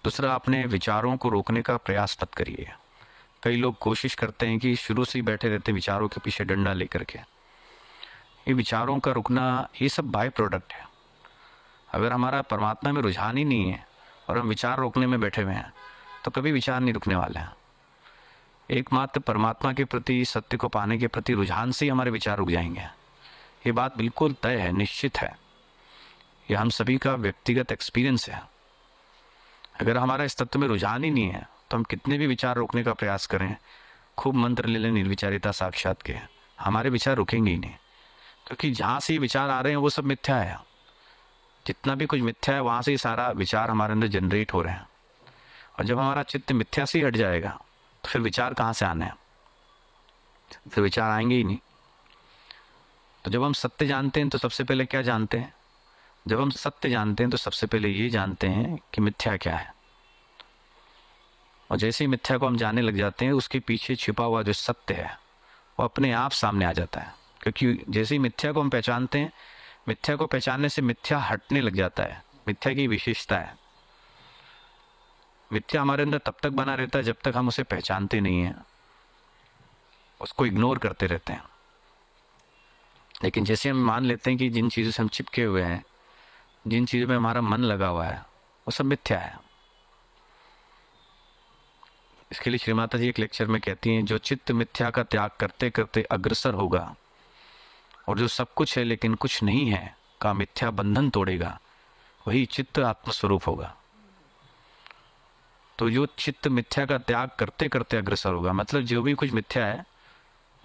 दूसरा, अपने विचारों को रोकने का प्रयास मत करिए। कई लोग कोशिश करते हैं कि शुरू से ही बैठे रहते हैं विचारों के पीछे डंडा लेकर के। ये विचारों का रुकना, ये सब बाय प्रोडक्ट है। अगर हमारा परमात्मा में रुझान ही नहीं है और हम विचार रोकने में बैठे हुए हैं तो कभी विचार नहीं रुकने वाले हैं। एकमात्र परमात्मा के प्रति, सत्य को पाने के प्रति रुझान से ही हमारे विचार रुक जाएंगे। ये बात बिल्कुल तय है, निश्चित है। यह हम सभी का व्यक्तिगत एक्सपीरियंस है। अगर हमारा इस तत्व में रुझान ही नहीं है तो हम कितने भी विचार रोकने का प्रयास करें, खूब मंत्र ले लें निर्विचारिता साक्षात के, हमारे विचार रुकेंगे ही नहीं। क्योंकि जहाँ से ये विचार आ रहे हैं वो सब मिथ्या है। जितना भी कुछ मिथ्या है वहाँ से ही सारा विचार हमारे अंदर जनरेट हो रहे हैं। और जब हमारा चित्त मिथ्या से ही हट जाएगा तो फिर विचार कहाँ से आने हैं, फिर विचार आएंगे ही नहीं। तो जब हम सत्य जानते हैं तो सबसे पहले क्या जानते हैं? जब हम सत्य जानते हैं तो सबसे पहले ये जानते हैं कि मिथ्या क्या है। और जैसे ही मिथ्या को हम जानने लग जाते हैं, उसके पीछे छिपा हुआ जो सत्य है वो अपने आप सामने आ जाता है। क्योंकि जैसे ही मिथ्या को हम पहचानते हैं, मिथ्या को पहचानने से मिथ्या हटने लग जाता है। मिथ्या की विशेषता है, मिथ्या हमारे अंदर तब तक बना रहता है जब तक हम उसे पहचानते नहीं हैं, उसको इग्नोर करते रहते हैं। लेकिन जैसे हम मान लेते हैं कि जिन चीज़ों से हम चिपके हुए हैं, जिन चीज़ों में हमारा मन लगा हुआ है, वो सब मिथ्या है। इसके लिए श्री माता जी एक लेक्चर में कहती हैं, जो चित्त मिथ्या का त्याग करते करते अग्रसर होगा और जो सब कुछ है लेकिन कुछ नहीं है का मिथ्या बंधन तोड़ेगा, वही चित्त आत्मस्वरूप होगा। तो जो चित्त मिथ्या का त्याग करते करते अग्रसर होगा, मतलब जो भी कुछ मिथ्या है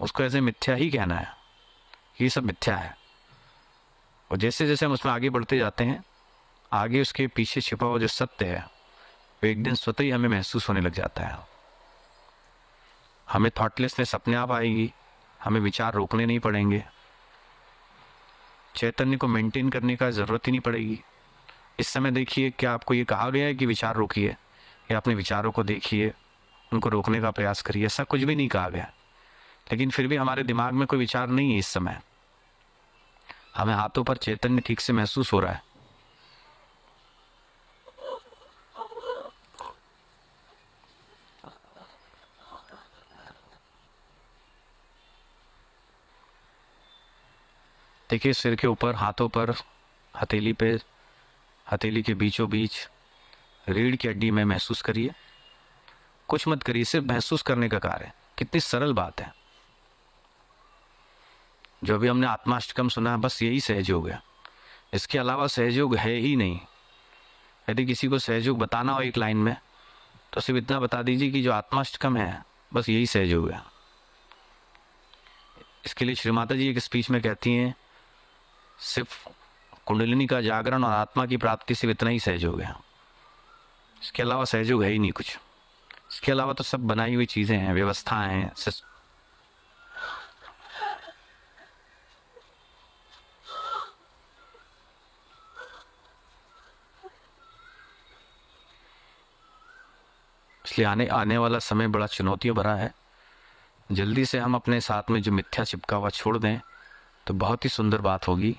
उसको ऐसे मिथ्या ही कहना है, ये सब मिथ्या है। और जैसे जैसे हम उसमें आगे बढ़ते जाते हैं, आगे उसके पीछे छिपा हुआ जो सत्य है वो एक दिन स्वतः ही हमें महसूस होने लग जाता है। हमें थॉटलेसनेस अपने आप आएगी, हमें विचार रोकने नहीं पड़ेंगे, चैतन्य को मेंटेन करने का ज़रूरत ही नहीं पड़ेगी। इस समय देखिए, क्या आपको ये कहा गया है कि विचार रोकिए, या अपने विचारों को देखिए, उनको रोकने का प्रयास करिए? ऐसा कुछ भी नहीं कहा गया। लेकिन फिर भी हमारे दिमाग में कोई विचार नहीं है इस समय, हमें हाथों पर चैतन्य ठीक से महसूस हो रहा है। देखिए, सिर के ऊपर, हाथों पर, हथेली पे, हथेली के बीचों बीच, रीढ़ की हड्डी में महसूस करिए। कुछ मत करिए, सिर्फ महसूस करने का कार्य है। कितनी सरल बात है। जो भी हमने आत्माष्टकम सुना है, बस यही सहयोग है, इसके अलावा सहयोग है ही नहीं। यदि किसी को सहयोग बताना हो एक लाइन में, तो सिर्फ इतना बता दीजिए कि जो आत्माष्टकम है, बस यही सहयोग है। इसके लिए श्री माता जी एक स्पीच में कहती हैं, सिर्फ कुंडलिनी का जागरण और आत्मा की प्राप्ति सिर्फ इतना ही सहयोग है, इसके अलावा सहयोग है ही नहीं कुछ। इसके अलावा तो सब बनाई हुई चीज़ें हैं, व्यवस्थाएं हैं। इसलिए आने आने वाला समय बड़ा चुनौतियों भरा है। जल्दी से हम अपने साथ में जो मिथ्या चिपका हुआ छोड़ दें तो बहुत ही सुंदर बात होगी।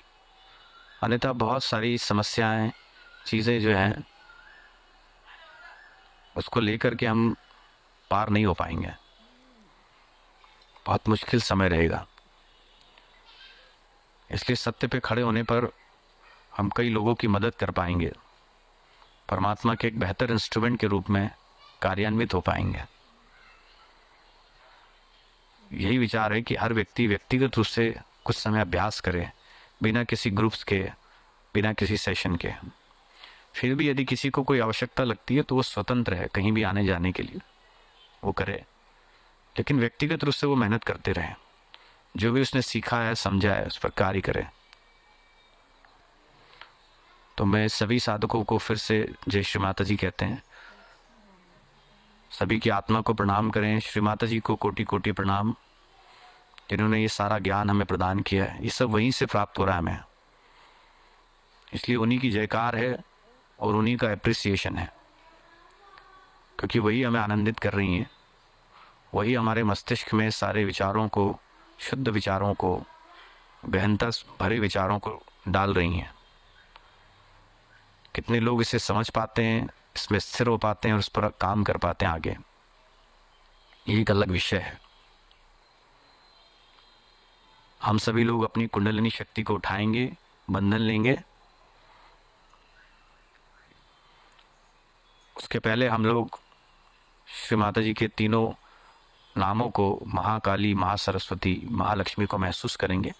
अन्यथा बहुत सारी समस्याएं, चीज़ें जो हैं, उसको लेकर के हम पार नहीं हो पाएंगे, बहुत मुश्किल समय रहेगा। इसलिए सत्य पे खड़े होने पर हम कई लोगों की मदद कर पाएंगे, परमात्मा के एक बेहतर इंस्ट्रूमेंट के रूप में कार्यान्वित हो पाएंगे। यही विचार है कि हर व्यक्ति व्यक्तिगत रूप से कुछ समय अभ्यास करे, बिना किसी ग्रुप्स के, बिना किसी सेशन के। फिर भी यदि किसी को कोई आवश्यकता लगती है तो वो स्वतंत्र है कहीं भी आने जाने के लिए, वो करे। लेकिन व्यक्तिगत रूप से वो मेहनत करते रहे, जो भी उसने सीखा है, समझा है, उस पर कार्य करे। तो मैं सभी साधकों को फिर से जय श्री माता जी कहते हैं। सभी की आत्मा को प्रणाम करें। श्री माता जी को कोटि कोटि प्रणाम, जिन्होंने ये सारा ज्ञान हमें प्रदान किया है। ये सब वहीं से प्राप्त हो रहा है हमें, इसलिए उन्हीं की जयकार है और उन्हीं का एप्रिसिएशन है, क्योंकि वही हमें आनंदित कर रही हैं। वही हमारे मस्तिष्क में सारे विचारों को, शुद्ध विचारों को, गहनता भरे विचारों को डाल रही हैं। कितने लोग इसे समझ पाते हैं, इसमें स्थिर हो पाते हैं और उस पर काम कर पाते हैं आगे, ये एक अलग विषय है। हम सभी लोग अपनी कुंडलिनी शक्ति को उठाएंगे, बंधन लेंगे। उसके पहले हम लोग श्री माता जी के तीनों नामों को, महाकाली, महासरस्वती, महालक्ष्मी को महसूस करेंगे।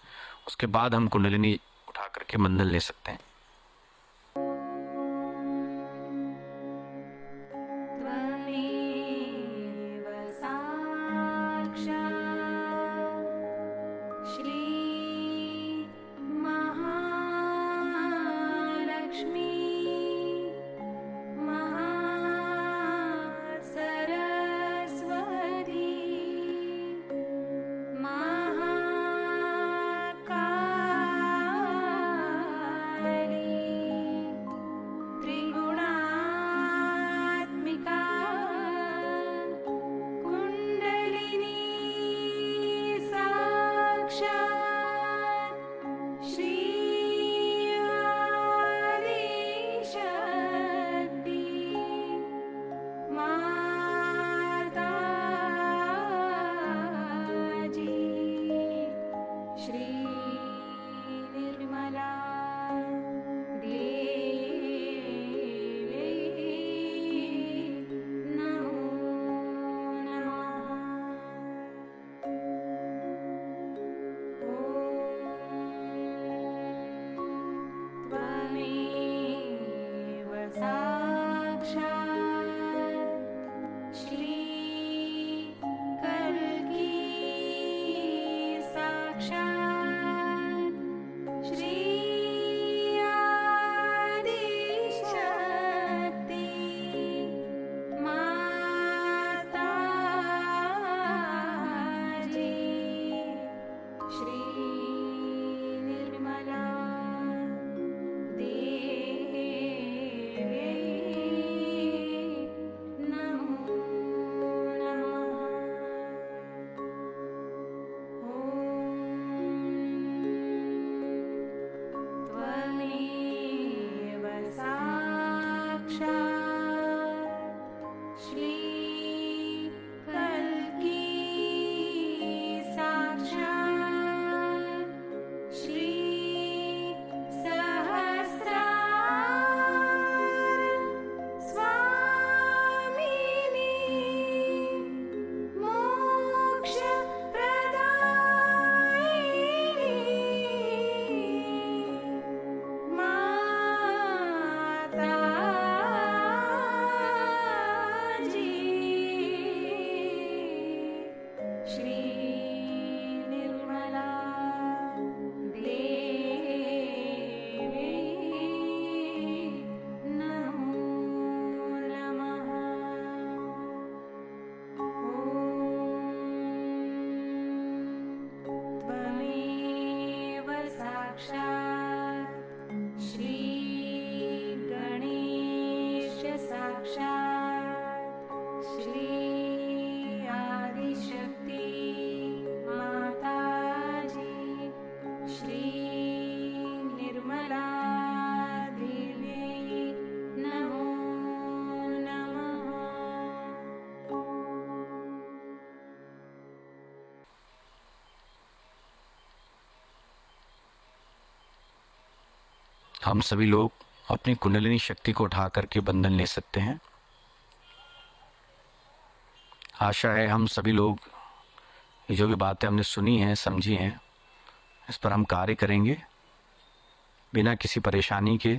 उसके बाद हम कुंडलिनी उठा करके बंधन ले सकते हैं। हम सभी लोग अपनी कुंडलिनी शक्ति को उठा करके बंधन ले सकते हैं। आशा है हम सभी लोग ये जो भी बातें हमने सुनी हैं, समझी हैं, इस पर हम कार्य करेंगे बिना किसी परेशानी के।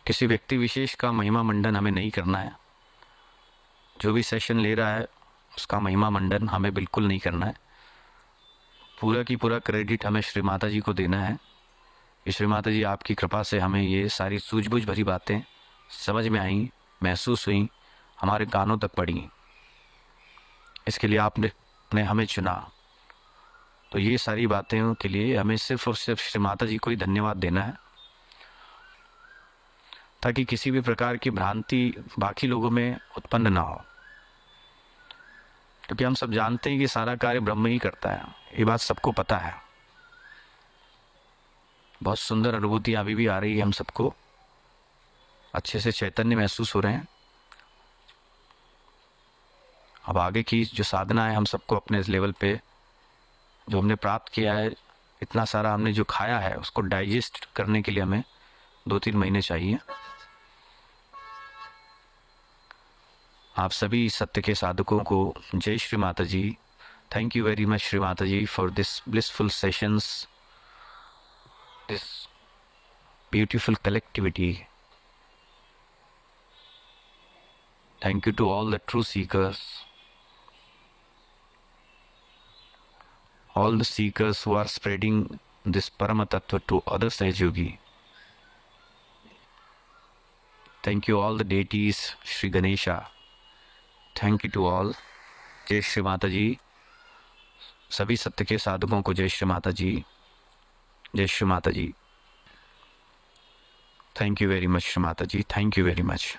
किसी व्यक्ति विशेष का महिमा मंडन हमें नहीं करना है। जो भी सेशन ले रहा है उसका महिमा मंडन हमें बिल्कुल नहीं करना है। पूरा की पूरा क्रेडिट हमें श्री माता जी को देना है कि श्री माता जी आपकी कृपा से हमें ये सारी सूझबूझ भरी बातें समझ में आई, महसूस हुई, हमारे कानों तक पड़ी। इसके लिए आपने हमें चुना। तो ये सारी बातें के लिए हमें सिर्फ और सिर्फ श्री माता जी को ही धन्यवाद देना है, ताकि किसी भी प्रकार की भ्रांति बाकी लोगों में उत्पन्न ना हो। क्योंकि हम सब जानते हैं कि सारा कार्य ब्रह्म ही करता है, ये बात सबको पता है। बहुत सुंदर अनुभूति अभी भी आ रही है, हम सबको अच्छे से चैतन्य महसूस हो रहे हैं। अब आगे की जो साधना है, हम सबको अपने इस लेवल पे जो हमने प्राप्त किया है, इतना सारा हमने जो खाया है, उसको डाइजेस्ट करने के लिए हमें 2-3 महीने चाहिए। आप सभी सत्य के साधकों को जय Shri Mata ji. Thank you very much Shri Mata ji for this blissful sessions, this beautiful collectivity. Thank you to all the true seekers, all the seekers who are spreading this Parama Tattva to other Sahayogi. Thank you all the deities, Shri Ganesha. Thank you to all. जय श्री माता जी। सभी सत्य के साधकों को जय श्री माता जी, जय Shri Mata ji. Thank you very much Shri Mata ji, thank you very much.